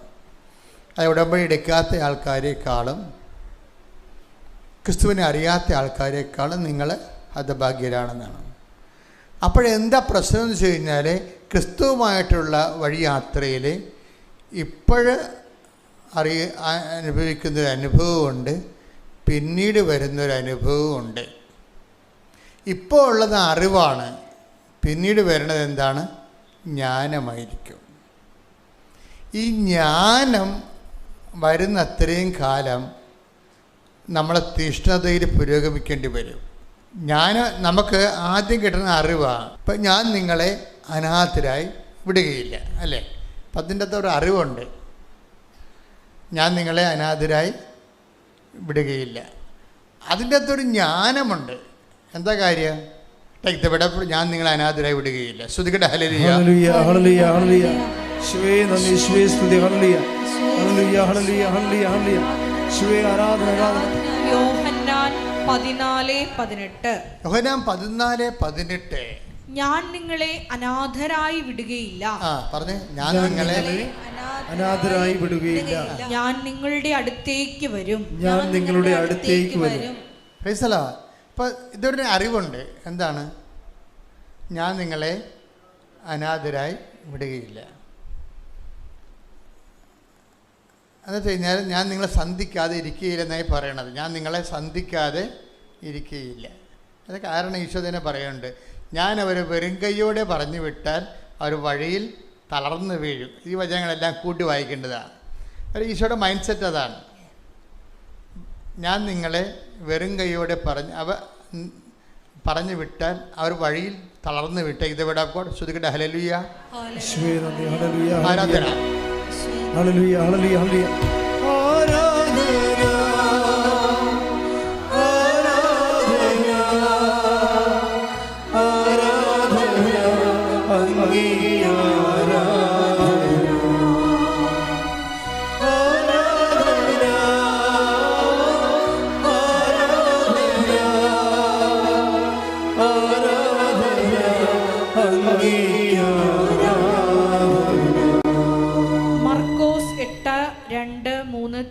അത് ഉടമ്പടി എടുക്കാത്ത ആൾക്കാരെക്കാളും, ക്രിസ്തുവിനെ അറിയാത്ത ആൾക്കാരെക്കാളും നിങ്ങൾ ഹതഭാഗ്യരാണെന്നാണ്. അപ്പോഴെന്താ പ്രശ്നം എന്ന് വെച്ച് കഴിഞ്ഞാൽ, ക്രിസ്തുവുമായിട്ടുള്ള വഴിയാത്രയിൽ അനുഭവിക്കുന്നൊരു അനുഭവമുണ്ട്, പിന്നീട് വരുന്നൊരു അനുഭവമുണ്ട്. ഇപ്പോൾ ഉള്ളത് അറിവാണ്, പിന്നീട് വരുന്നത് എന്താണ്? ജ്ഞാനമായിരിക്കും. ഈ ജ്ഞാനം വരുന്ന അത്രയും കാലം നമ്മളെ തീഷ്ണതയിൽ പുരോഗമിക്കേണ്ടി വരും. നമുക്ക് ആദ്യം കിട്ടുന്ന അറിവാണ്. ഇപ്പം ഞാൻ നിങ്ങളെ അനാഥരായി വിടുകയില്ല, അല്ലേ? അപ്പം അതിൻ്റെ അകത്ത് ഒരു അറിവുണ്ട്, ഞാൻ നിങ്ങളെ അനാഥരായി വിടുകയില്ല. അതിൻ്റെ അകത്തൊരു ജ്ഞാനമുണ്ട്. എന്താ കാര്യം? ഇവിടെ ഞാൻ നിങ്ങളെ അനാഥരായി വിടുകയില്ല. ശ്രുതികട്ടെ ഹല്ലേലൂയ. യോഹന്നാൻ 14:18 ഞാൻ നിങ്ങളെ അനാഥരായി വിടുകയില്ല. പറഞ്ഞേ, ഞാൻ നിങ്ങളെ അനാഥരായി വിടുകയില്ല. ഞാൻ നിങ്ങളുടെ അടുത്തേക്ക് വരും. Praise the Lord. അപ്പോൾ ഇതൊരു അറിവുണ്ട്. എന്താണ്? ഞാൻ നിങ്ങളെ അനാഥരായി വിടുകയില്ല. എന്ന് വെച്ച് കഴിഞ്ഞാൽ ഞാൻ നിങ്ങളെ സന്ധിക്കാതെ ഇരിക്കുകയില്ലെന്നായി പറയണത്. ഞാൻ നിങ്ങളെ സന്ധിക്കാതെ ഇരിക്കുകയില്ല. അത് കാരണം ഈശോ തന്നെ പറയുന്നുണ്ട്, ഞാൻ അവരെ വെറും കൈയോടെ പറഞ്ഞു വിട്ടാൽ അവർ വഴിയിൽ തളർന്നു വീഴും. ഈ വചനങ്ങളെല്ലാം കൂട്ടി വായിക്കേണ്ടതാണ്. ഒരു ഈശോയുടെ മൈൻഡ് സെറ്റ് അതാണ്. ഞാൻ നിങ്ങളെ വെറും കൈയോടെ പറഞ്ഞു വിട്ടാൽ അവർ വഴിയിൽ തളർന്നു വിട്ടേ. ഇത് ഇവിടെ ശ്രുതികട്ടെ ഹല്ലേലൂയ. ആരാധന. ഹല്ലേലൂയ, ഹല്ലേലൂയ, ഹല്ലേലൂയ.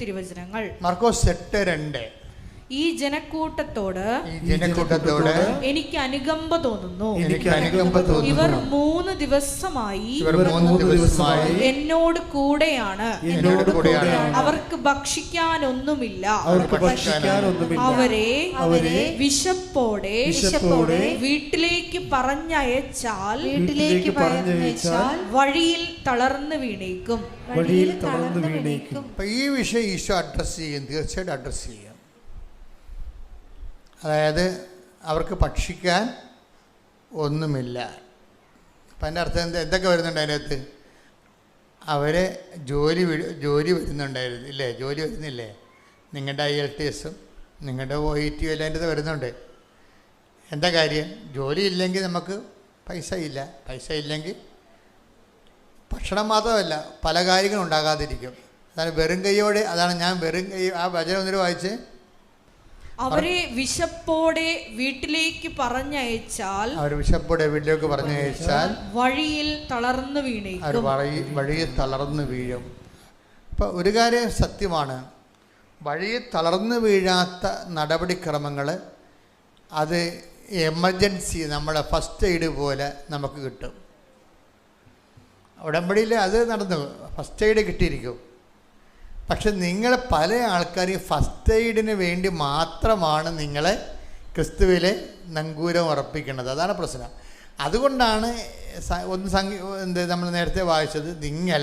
തിരുവചനങ്ങൾ. മർക്കോസ് 8:2. ഈ ജനക്കൂട്ടത്തോട് എനിക്ക് അനുകമ്പ തോന്നുന്നു. ഇവർ 3 ദിവസമായി എന്നോട് കൂടെയാണ്. അവർക്ക് ഭക്ഷിക്കാനൊന്നുമില്ല. അവരെ വിശപ്പോടെ വീട്ടിലേക്ക് പറഞ്ഞയച്ചാൽ വഴിയിൽ തളർന്നു വീണേക്കും. ഈ വിഷയം ഈശോ അഡ്രസ് ചെയ്യും, തീർച്ചയായിട്ടും അഡ്രസ് ചെയ്യും. അതായത് അവർക്ക് ഭക്ഷിക്കാൻ ഒന്നുമില്ല. അപ്പം അതിൻ്റെ അർത്ഥം എന്തൊക്കെ വരുന്നുണ്ട് അതിനകത്ത്? അവരെ ജോലി വരുന്നുണ്ടായിരുന്നു ഇല്ലേ? ജോലി വരുന്നില്ലേ? നിങ്ങളുടെ IELTS-ഉം നിങ്ങളുടെ OET എല്ലാം അതിൻ്റെ വരുന്നുണ്ട്. എന്താ കാര്യം? ജോലി ഇല്ലെങ്കിൽ നമുക്ക് പൈസ ഇല്ലെങ്കിൽ ഭക്ഷണം മാത്രമല്ല പല കാര്യങ്ങളും ഉണ്ടാകാതിരിക്കും. അതാണ് വെറും കൈയോടെ. അതാണ് ഞാൻ വെറും കൈ. ആ വചനം ഒന്നിട്ട് വായിച്ച്. അവരെ വിശപ്പോടെ വീട്ടിലേക്ക് പറഞ്ഞയച്ചാൽ വഴിയിൽ തളർന്നു വീണേക്കും. വഴിയിൽ തളർന്നു വീഴും. അപ്പോൾ ഒരു കാര്യം സത്യമാണ്, വഴിയിൽ തളർന്നു വീഴാത്ത നടപടിക്രമങ്ങൾ അത് എമർജൻസി നമ്മുടെ ഫസ്റ്റ് എയ്ഡ് പോലെ നമുക്ക് കിട്ടും. ഉടമ്പടിയിൽ അത് നടന്നു, ഫസ്റ്റ് എയ്ഡ് കിട്ടിയിരിക്കും. പക്ഷെ നിങ്ങൾ പല ആൾക്കാരും ഫസ്റ്റ് എയ്ഡിന് വേണ്ടി മാത്രമാണ് നിങ്ങൾ ക്രിസ്തുവിൽ നങ്കൂരം ഉറപ്പിക്കുന്നത്. അതാണ് പ്രശ്നം. അതുകൊണ്ടാണ് നമ്മൾ നേരത്തെ വായിച്ചത്, നിങ്ങൾ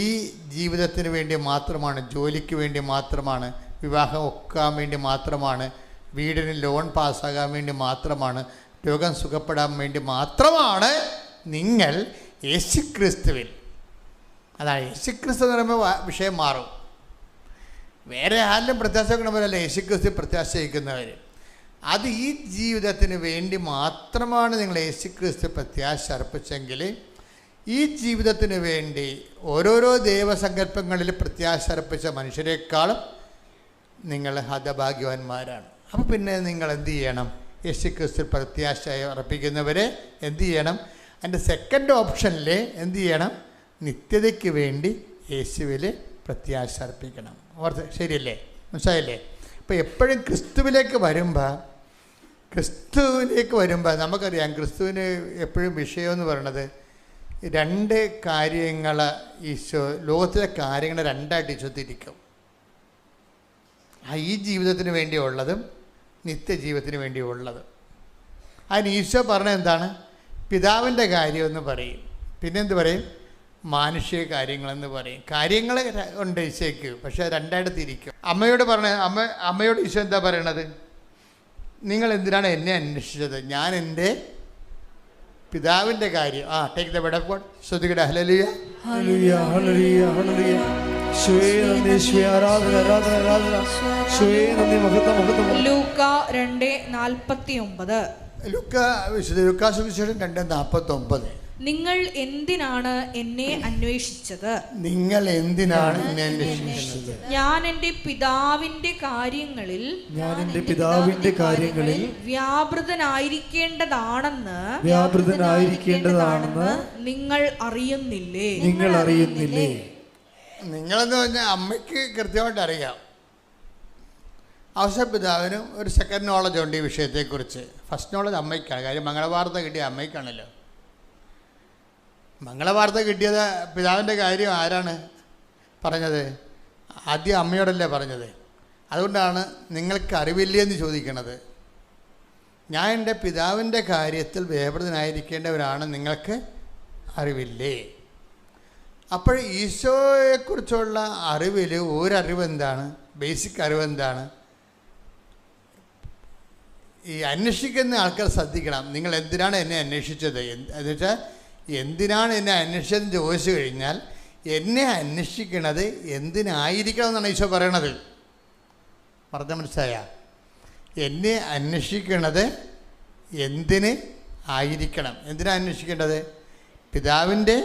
ഈ ജീവിതത്തിന് വേണ്ടി മാത്രമാണ്, ജോലിക്ക് വേണ്ടി മാത്രമാണ്, വിവാഹം ഒക്കാൻ വേണ്ടി മാത്രമാണ്, വീടിന് ലോൺ പാസ്സാകാൻ വേണ്ടി മാത്രമാണ്, രോഗം സുഖപ്പെടാൻ വേണ്ടി മാത്രമാണ് നിങ്ങൾ യേശുക്രിസ്തുവിൽ. അതാണ് യേശുക്രിസ്തു എന്ന് പറയുമ്പോൾ വിഷയം മാറും. വേറെ ആരിലും പ്രത്യാശ വയ്ക്കണവരല്ല യേശുക്രിസ്തു പ്രത്യാശ വയ്ക്കുന്നവർ. അത് ഈ ജീവിതത്തിന് വേണ്ടി മാത്രമാണ് നിങ്ങൾ യേശുക്രിസ്തു പ്രത്യാശ അർപ്പിച്ചെങ്കിൽ, ഈ ജീവിതത്തിന് വേണ്ടി ഓരോരോ ദൈവസങ്കല്പങ്ങളിൽ പ്രത്യാശ അർപ്പിച്ച മനുഷ്യരെക്കാളും നിങ്ങൾ ഹതഭാഗ്യവാന്മാരാണ്. അപ്പോൾ പിന്നെ നിങ്ങൾ എന്ത് ചെയ്യണം? യേശുക്രിസ്തു പ്രത്യാശ അർപ്പിക്കുന്നവരെ എന്ത് ചെയ്യണം? അതിൻ്റെ സെക്കൻഡ് ഓപ്ഷനിൽ എന്ത് ചെയ്യണം? നിത്യതയ്ക്ക് വേണ്ടി യേശുവിൽ പ്രത്യാശ അർപ്പിക്കണം. ഓർത്ത് ശരിയല്ലേ? മനസ്സിലായില്ലേ? അപ്പോൾ എപ്പോഴും ക്രിസ്തുവിലേക്ക് വരുമ്പോൾ നമുക്കറിയാം, ക്രിസ്തുവിന് എപ്പോഴും വിഷയമെന്ന് പറയണത് രണ്ട് കാര്യങ്ങൾ. ഈശോ ലോകത്തിലെ കാര്യങ്ങൾ രണ്ടായിട്ട് ഈശോ തിരിക്കും. ഈ ജീവിതത്തിന് വേണ്ടിയുള്ളതും നിത്യജീവിതത്തിന് വേണ്ടിയുള്ളതും. അതിന് ഈശോ പറഞ്ഞത് എന്താണ്? പിതാവിൻ്റെ കാര്യമെന്ന് പറയും, പിന്നെന്ത് പറയും? മാനുഷിക കാര്യങ്ങളെന്ന് പറയും. കാര്യങ്ങൾ ഉണ്ട് ഈശോയ്ക്ക്, പക്ഷെ രണ്ടായിട്ട് തിരിക്കും. അമ്മയോട് ഈശോ എന്താ പറയണത്? നിങ്ങൾ എന്തിനാണ് എന്നെ അന്വേഷിച്ചത്? ഞാൻ എൻ്റെ പിതാവിൻ്റെ കാര്യം. Take the bed of God. ശ്രുതികട ഹല്ലേലൂയ ഹല്ലേലൂയ ഹല്ലേലൂയ ഹല്ലേലൂയ. യേശുവേ നന്ദി, യേശുവേ ആരാധന ആരാധന ആരാധന. യേശുവേ നന്ദി, മഹത്വം മഹത്വം. ലൂക്ക 2:49. ലൂക്കാ സുവിശേഷം 2:49. നിങ്ങൾ എന്തിനാണ് എന്നെ അന്വേഷിച്ചത്? നിങ്ങൾ എന്തിനാണ് എന്നെ അന്വേഷിച്ചത്? ഞാൻ എൻ്റെ പിതാവിന്റെ കാര്യങ്ങളിൽ വ്യാപൃതനായിരിക്കേണ്ടതാണെന്ന് നിങ്ങൾ അറിയുന്നില്ലേ? നിങ്ങളെന്ന് പറഞ്ഞാൽ അമ്മയ്ക്ക് കൃത്യമായിട്ട് അറിയാം. ഔഷപിതാവിനും ഒരു സെക്കൻഡ് നോളജ് ഉണ്ട് ഈ വിഷയത്തെക്കുറിച്ച്. ഫസ്റ്റ് നോളജ് അമ്മയ്ക്കാണ്. കാര്യം മംഗളവാർത്ത കിട്ടിയ അമ്മയ്ക്കാണല്ലോ. മംഗളവാർത്ത കിട്ടിയത് പിതാവിൻ്റെ കാര്യം ആരാണ് പറഞ്ഞത്? ആദ്യം അമ്മയോടല്ലേ പറഞ്ഞത്. അതുകൊണ്ടാണ് നിങ്ങൾക്ക് അറിവില്ലേ എന്ന് ചോദിക്കണത്. ഞാൻ എൻ്റെ പിതാവിൻ്റെ കാര്യത്തിൽ വ്യാപൃതനായിരിക്കേണ്ടവരാണ്, നിങ്ങൾക്ക് അറിവില്ലേ? അപ്പോൾ ഈശോയെക്കുറിച്ചുള്ള അറിവിൽ ഒരറിവെന്താണ്? ബേസിക് അറിവെന്താണ്? ഈ അന്വേഷിക്കുന്ന ആൾക്കാർ ശ്രദ്ധിക്കണം. നിങ്ങൾ എന്തിനാണ് എന്നെ അന്വേഷിച്ചത് എന്ന് വെച്ചാൽ, എന്തിനാണ് എന്നെ അന്വേഷിച്ചതെന്ന് ചോദിച്ചു കഴിഞ്ഞാൽ, എന്നെ അന്വേഷിക്കണത് എന്തിനായിരിക്കണം എന്നാണ് ഈശോ പറയണത്. പറഞ്ഞ മനസ്സിലായ? എന്നെ അന്വേഷിക്കണത് എന്തിന് ആയിരിക്കണം? എന്തിനാണ് അന്വേഷിക്കേണ്ടത്? പിതാവിൻ്റെ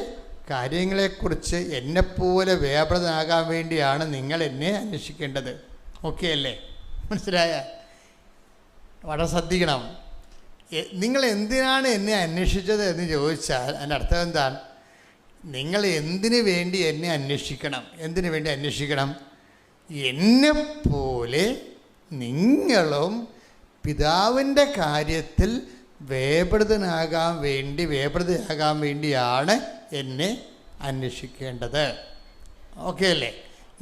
കാര്യങ്ങളെക്കുറിച്ച് എന്നെപ്പോലെ വ്യാപൃതനാകാൻ വേണ്ടിയാണ് നിങ്ങൾ എന്നെ അന്വേഷിക്കേണ്ടത്. ഓക്കെ അല്ലേ? മനസ്സിലായ? വളരെ ശ്രദ്ധിക്കണം. നിങ്ങൾ എന്തിനാണ് എന്നെ അന്വേഷിച്ചത് എന്ന് ചോദിച്ചാൽ അതിൻ്റെ അർത്ഥം എന്താണ്? നിങ്ങൾ എന്തിനു വേണ്ടി എന്നെ അന്വേഷിക്കണം? എന്തിനു വേണ്ടി അന്വേഷിക്കണം? എന്നെപ്പോലെ നിങ്ങളും പിതാവിൻ്റെ കാര്യത്തിൽ വ്യാപൃതയാകാൻ വേണ്ടിയാണ് എന്നെ അന്വേഷിക്കേണ്ടത്. ഓക്കെ അല്ലേ?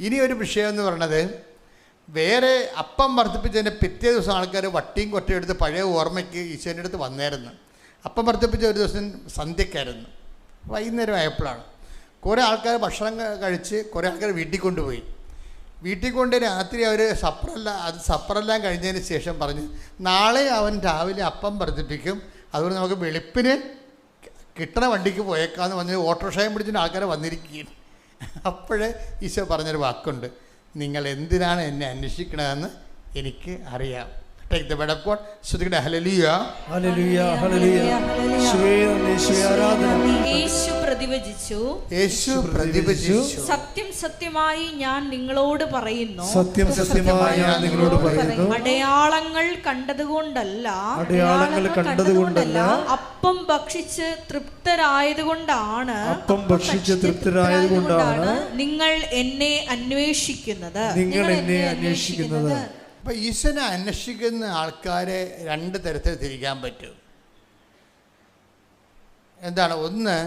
ഇനി ഒരു വിഷയം എന്ന് പറയണത്, വേറെ അപ്പം വർദ്ധിപ്പിച്ചതിൻ്റെ പിറ്റേ ദിവസം ആൾക്കാർ വട്ടിയും കൊട്ടയും എടുത്ത് പഴയ ഓർമ്മയ്ക്ക് ഈശോൻ്റെ അടുത്ത് വന്നായിരുന്നു. അപ്പം വർദ്ധിപ്പിച്ച ഒരു ദിവസം സന്ധ്യക്കായിരുന്നു, വൈകുന്നേരം ആയപ്പോഴാണ്. കുറേ ആൾക്കാർ ഭക്ഷണം കഴിച്ച് കുറേ ആൾക്കാർ വീട്ടിൽ കൊണ്ടുപോയി. വീട്ടിൽ കൊണ്ട് രാത്രി അവർ സപ്പറെല്ലാം കഴിഞ്ഞതിന് ശേഷം പറഞ്ഞ്, നാളെ അവൻ രാവിലെ അപ്പം വർദ്ധിപ്പിക്കും, അതുകൊണ്ട് നമുക്ക് വെളുപ്പിന് കിട്ടണ വണ്ടിക്ക് പോയേക്കാന്ന് പറഞ്ഞ് ഓട്ടോറിക്ഷയും പിടിച്ചിട്ട് ആൾക്കാർ വന്നിരിക്കുകയാണ്. അപ്പോഴേ ഈശോ പറഞ്ഞൊരു വാക്കുണ്ട്, നിങ്ങൾ എന്തിനാണ് എന്നെ അന്വേഷിക്കണമെന്ന് എനിക്ക് അറിയാം. Take the bed of God. ശ്രുതികട ഹല്ലേലൂയ ഹല്ലേലൂയ ഹല്ലേലൂയ. യേശു പ്രതിവചിച്ചു, സത്യം സത്യമായി ഞാൻ നിങ്ങളോട് പറയുന്നു, അടയാളങ്ങൾ കണ്ടതുകൊണ്ടല്ല അപ്പം ഭക്ഷിച്ച് തൃപ്തരായതുകൊണ്ടാണ് നിങ്ങൾ എന്നെ അന്വേഷിക്കുന്നത്. അപ്പോൾ ഈശോനെ അന്വേഷിക്കുന്ന ആൾക്കാരെ രണ്ട് തരത്തിൽ തിരിക്കാൻ പറ്റും. എന്താണ്? ഒന്ന്,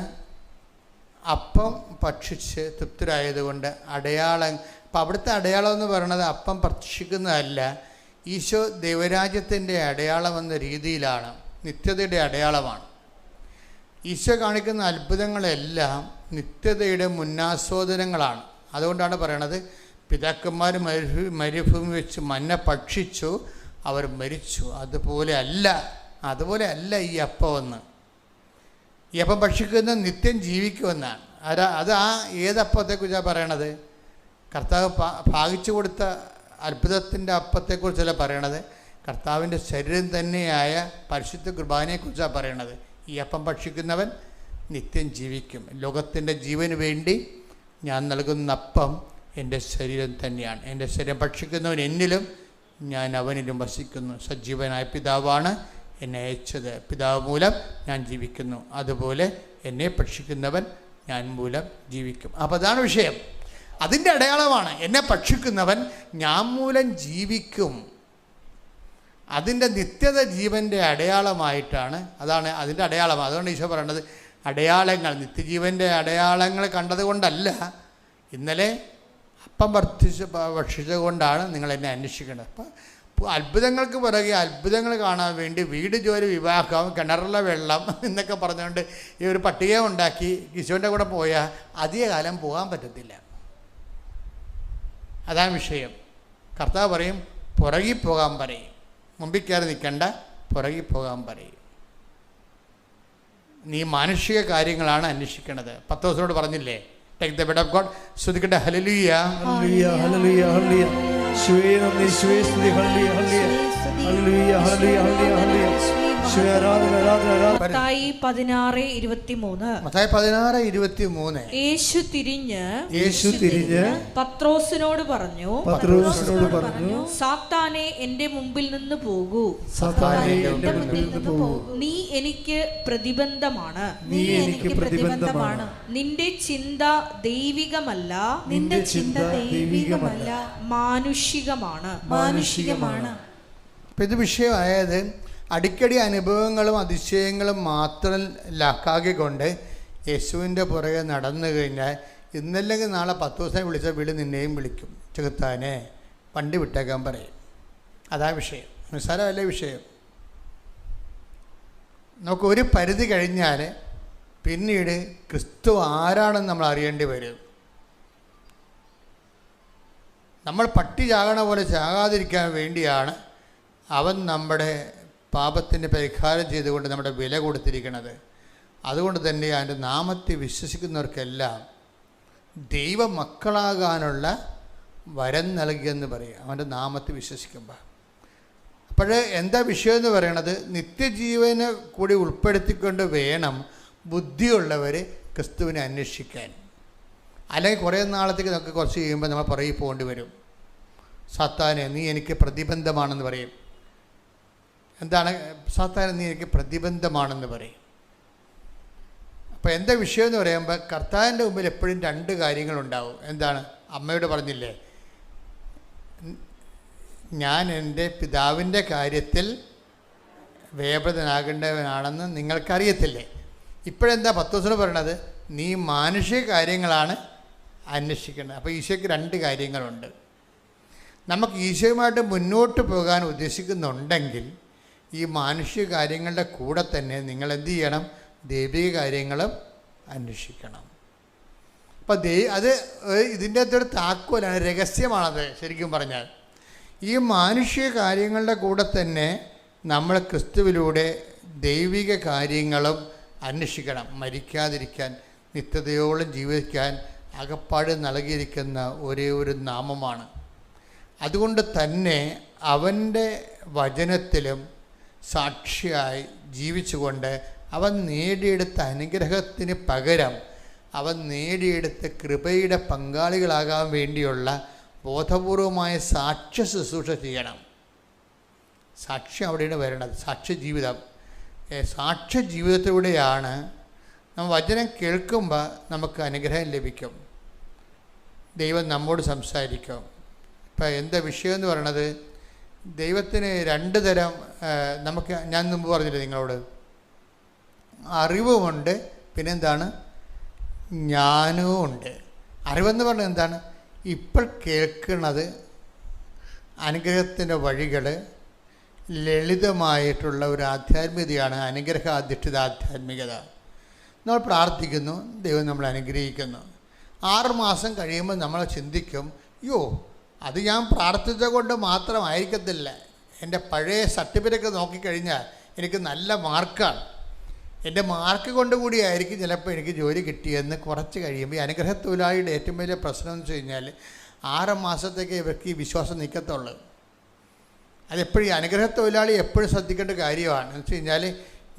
അപ്പം ഭക്ഷിച്ച് തൃപ്തരായതുകൊണ്ട് അടയാളം. അപ്പം അവിടുത്തെ അടയാളം എന്ന് പറയുന്നത് അപ്പം ഭക്ഷിക്കുന്നതല്ല, ഈശോ ദൈവരാജ്യത്തിൻ്റെ അടയാളമെന്ന രീതിയിലാണ്, നിത്യതയുടെ അടയാളമാണ്. ഈശോ കാണിക്കുന്ന അത്ഭുതങ്ങളെല്ലാം നിത്യതയുടെ മുന്നാസ്വാദനങ്ങളാണ്. അതുകൊണ്ടാണ് പറയണത്, പിതാക്കന്മാർ മരുഭൂമി വെച്ച് മന്ന ഭക്ഷിച്ചു, അവർ മരിച്ചു. അതുപോലെ അല്ല ഈ അപ്പമെന്ന്. ഈ അപ്പം ഭക്ഷിക്കുന്ന നിത്യം ജീവിക്കുമെന്നാണ്. അത് ഏതപ്പത്തെക്കുറിച്ചാണ് പറയണത്? കർത്താവ് ഭാഗിച്ചു കൊടുത്ത അത്ഭുതത്തിൻ്റെ അപ്പത്തെക്കുറിച്ചല്ല പറയണത്, കർത്താവിൻ്റെ ശരീരം തന്നെയായ പരിശുദ്ധ കുർബാനയെക്കുറിച്ചാണ് പറയണത്. ഈ അപ്പം ഭക്ഷിക്കുന്നവൻ നിത്യം ജീവിക്കും. ലോകത്തിൻ്റെ ജീവന് വേണ്ടി ഞാൻ നൽകുന്ന അപ്പം എൻ്റെ ശരീരം തന്നെയാണ്. എൻ്റെ ശരീരം ഭക്ഷിക്കുന്നവൻ എന്നിലും ഞാൻ അവനിലും വസിക്കുന്നു. സജീവനായ പിതാവാണ് എന്നെ അയച്ചത്, പിതാവ് മൂലം ഞാൻ ജീവിക്കുന്നു. അതുപോലെ എന്നെ ഭക്ഷിക്കുന്നവൻ ഞാൻ മൂലം ജീവിക്കും. അപ്പോൾ അതാണ് വിഷയം. അതിൻ്റെ അടയാളമാണ്, എന്നെ ഭക്ഷിക്കുന്നവൻ ഞാൻ മൂലം ജീവിക്കും. അതിൻ്റെ നിത്യത ജീവൻ്റെ അടയാളമായിട്ടാണ്, അതാണ് അതിൻ്റെ അടയാളം. അതുകൊണ്ട് ഈശോ പറയണത് അടയാളങ്ങൾ, നിത്യജീവൻ്റെ അടയാളങ്ങൾ കണ്ടതുകൊണ്ടല്ല, ഇന്നലെ അപ്പം ഭക്ഷിച്ചുകൊണ്ടാണ് നിങ്ങൾ എന്നെ അന്വേഷിക്കേണ്ടത്. അപ്പം അത്ഭുതങ്ങൾക്ക് പുറകെ അത്ഭുതങ്ങൾ കാണാൻ വേണ്ടി വീട് ജോലി വിവാഹം കിണറുള്ള വെള്ളം എന്നൊക്കെ പറഞ്ഞുകൊണ്ട് ഈ ഒരു പട്ടിക ഉണ്ടാക്കി ഈശോൻ്റെ കൂടെ പോയാൽ അധിക കാലം പോകാൻ പറ്റത്തില്ല. അതാണ് വിഷയം. കർത്താവ് പറയും പുറകിൽ പോകാൻ പറയും, മുമ്പിൽ കയറി നിൽക്കണ്ട, പുറകിൽ പോകാൻ പറയും. നീ മാനുഷിക കാര്യങ്ങളാണ് അന്വേഷിക്കേണ്ടത്. 10 ദിവസത്തോട് പറഞ്ഞില്ലേ, take the bed of God. ശ്രുതിക്കട്ടെ ഹല്ലേലൂയ ഹല്ലേലൂയ ഹല്ലേലൂയ ഹല്ലേലൂയ. യേശുവേ നന്ദി, യേശുവേ സ്തുതി. ഹല്ലേലൂയ ഹല്ലേലൂയ ഹല്ലേലൂയ ഹല്ലേലൂയ ഹല്ലേലൂയ. യേശുവേ ആരാധന ആരാധന ആരാധന. മത്തായി 16:23. മത്തായി 16:23. യേശു തിരിഞ്ഞ് പത്രോസിനോട് പറഞ്ഞു, സാത്താനെ എന്റെ മുമ്പിൽ നിന്ന് പോകൂ, നീ എനിക്ക് പ്രതിബന്ധമാണ്, നിന്റെ ചിന്ത ദൈവികമല്ല, മാനുഷികമാണ്. അപ്പം ഇത് വിഷയമായത് അടിക്കടി അനുഭവങ്ങളും അതിശയങ്ങളും മാത്രം ലാക്കാക്കിക്കൊണ്ട് യേശുവിൻ്റെ പുറകെ നടന്നു കഴിഞ്ഞാൽ ഇന്നല്ലെങ്കിൽ നാളെ 10 ദിവസം വിളിച്ച വിളി നിന്നെയും വിളിക്കും. ചെകുത്താനെ വണ്ടി വിട്ടേക്കാൻ പറയും. അതാ വിഷയം, നിസ്സാരമല്ല വിഷയം. നമുക്ക് ഒരു പരിധി കഴിഞ്ഞാൽ പിന്നീട് ക്രിസ്തു ആരാണെന്ന് നമ്മൾ അറിയേണ്ടി വരും. നമ്മൾ പട്ടി ചാകണ പോലെ ചാകാതിരിക്കാൻ വേണ്ടിയാണ് അവൻ നമ്മുടെ പാപത്തിന് പരിഹാരം ചെയ്തുകൊണ്ട് നമ്മുടെ വില കൊടുത്തിരിക്കുന്നത്. അതുകൊണ്ട് തന്നെ അവൻ്റെ നാമത്തെ വിശ്വസിക്കുന്നവർക്കെല്ലാം ദൈവമക്കളാകാനുള്ള വരം നൽകിയെന്ന് പറയും, അവൻ്റെ നാമത്തെ വിശ്വസിക്കുമ്പോൾ. അപ്പോൾ എന്താ വിഷയം എന്ന് പറയണത്, നിത്യജീവനെ കൂടി ഉൾപ്പെടുത്തിക്കൊണ്ട് വേണം ബുദ്ധിയുള്ളവർ ക്രിസ്തുവിനെ അന്വേഷിക്കാൻ. അല്ലെങ്കിൽ കുറേ നാളത്തേക്ക് നമുക്ക് കുറച്ച് കഴിയുമ്പോൾ നമ്മൾ പുറകിൽ പോകേണ്ടി വരും. സാത്താനെ നീ എനിക്ക് പ്രതിബന്ധമാണെന്ന് പറയും. എന്താണ് സാത്താനെ നീ എനിക്ക് പ്രതിബന്ധമാണെന്ന് പറയും. അപ്പോൾ എന്താ വിഷയം എന്ന് പറയുമ്പോൾ കർത്താവിൻ്റെ മുമ്പിൽ എപ്പോഴും 2 കാര്യങ്ങളുണ്ടാവും. എന്താണ്? അമ്മയോട് പറഞ്ഞില്ലേ, ഞാൻ എൻ്റെ പിതാവിൻ്റെ കാര്യത്തിൽ വേപൃതനാകേണ്ടവനാണെന്ന് നിങ്ങൾക്കറിയത്തില്ലേ. ഇപ്പോഴെന്താ 10 ദിവസം പറയണത്, നീ മാനുഷിക കാര്യങ്ങളാണ് അന്വേഷിക്കേണ്ടത്. അപ്പോൾ ഈശോയ്ക്ക് 2 കാര്യങ്ങളുണ്ട്. നമുക്ക് ഈശോയുമായിട്ട് മുന്നോട്ട് പോകാൻ ഉദ്ദേശിക്കുന്നുണ്ടെങ്കിൽ ഈ മാനുഷിക കാര്യങ്ങളുടെ കൂടെ തന്നെ നിങ്ങൾ എന്ത് ചെയ്യണം? ദൈവിക കാര്യങ്ങളും അന്വേഷിക്കണം. അപ്പോൾ അത് ഇതിൻ്റെ അകത്തൊരു താക്കോലാണ്, രഹസ്യമാണത്. ശരിക്കും പറഞ്ഞാൽ ഈ മാനുഷിക കാര്യങ്ങളുടെ കൂടെ തന്നെ നമ്മൾ ക്രിസ്തുവിലൂടെ ദൈവിക കാര്യങ്ങളും അന്വേഷിക്കണം. മരിക്കാതിരിക്കാൻ, നിത്യതയോളം ജീവിക്കാൻ അകപ്പാട് നൽകിയിരിക്കുന്ന ഒരേ ഒരു നാമമാണ്. അതുകൊണ്ട് തന്നെ അവൻ്റെ വചനത്തിലും സാക്ഷിയായി ജീവിച്ചുകൊണ്ട് അവൻ നേടിയെടുത്ത അനുഗ്രഹത്തിന് പകരം അവൻ നേടിയെടുത്ത കൃപയുടെ പങ്കാളികളാകാൻ വേണ്ടിയുള്ള ബോധപൂർവമായ സാക്ഷ്യ ശുശ്രൂഷ ചെയ്യണം. സാക്ഷ്യം അവിടെയാണ് വരണത്, സാക്ഷ്യ ജീവിതം. സാക്ഷ്യ ജീവിതത്തിലൂടെയാണ് നമ്മൾ വചനം കേൾക്കുമ്പോൾ നമുക്ക് അനുഗ്രഹം ലഭിക്കും, ദൈവം നമ്മോട് സംസാരിക്കും. ഇപ്പം എന്താ വിഷയം എന്ന് പറയണത്, ദൈവത്തിന് 2 തരം നമുക്ക്, ഞാൻ മുമ്പ് പറഞ്ഞില്ലേ നിങ്ങളോട്, അറിവുമുണ്ട്, പിന്നെന്താണ്, ജ്ഞാനവും ഉണ്ട്. അറിവെന്ന് പറഞ്ഞാൽ എന്താണ്? ഇപ്പോൾ കേൾക്കുന്നത് അനുഗ്രഹത്തിൻ്റെ വഴികൾ ലളിതമായിട്ടുള്ള ഒരു ആധ്യാത്മികതയാണ് അനുഗ്രഹാധിഷ്ഠിത ആധ്യാത്മികത. നമ്മൾ പ്രാർത്ഥിക്കുന്നു, ദൈവം നമ്മളെ അനുഗ്രഹിക്കുന്നു. 6 മാസം കഴിയുമ്പോൾ നമ്മൾ ചിന്തിക്കും, യോ അത് ഞാൻ പ്രാർത്ഥിച്ച കൊണ്ട് മാത്രമായിരിക്കത്തില്ല, എൻ്റെ പഴയ സർട്ടിഫിക്കറ്റ് നോക്കിക്കഴിഞ്ഞാൽ എനിക്ക് നല്ല മാർക്കാണ്, എൻ്റെ മാർക്ക് കൊണ്ട് കൂടിയായിരിക്കും ചിലപ്പോൾ എനിക്ക് ജോലി കിട്ടിയെന്ന് കുറച്ച് കഴിയുമ്പോൾ. ഈ അനുഗ്രഹത്തൊഴിലാളിയുടെ ഏറ്റവും വലിയ പ്രശ്നം എന്ന് വെച്ച് കഴിഞ്ഞാൽ 6 മാസത്തേക്ക് ഇവർക്ക് ഈ വിശ്വാസം നിൽക്കത്തുള്ളൂ. അതെപ്പോഴും ഈ അനുഗ്രഹത്തൊഴിലാളി എപ്പോഴും ശ്രദ്ധിക്കേണ്ട കാര്യമാണ്. എന്ന് വെച്ച് കഴിഞ്ഞാൽ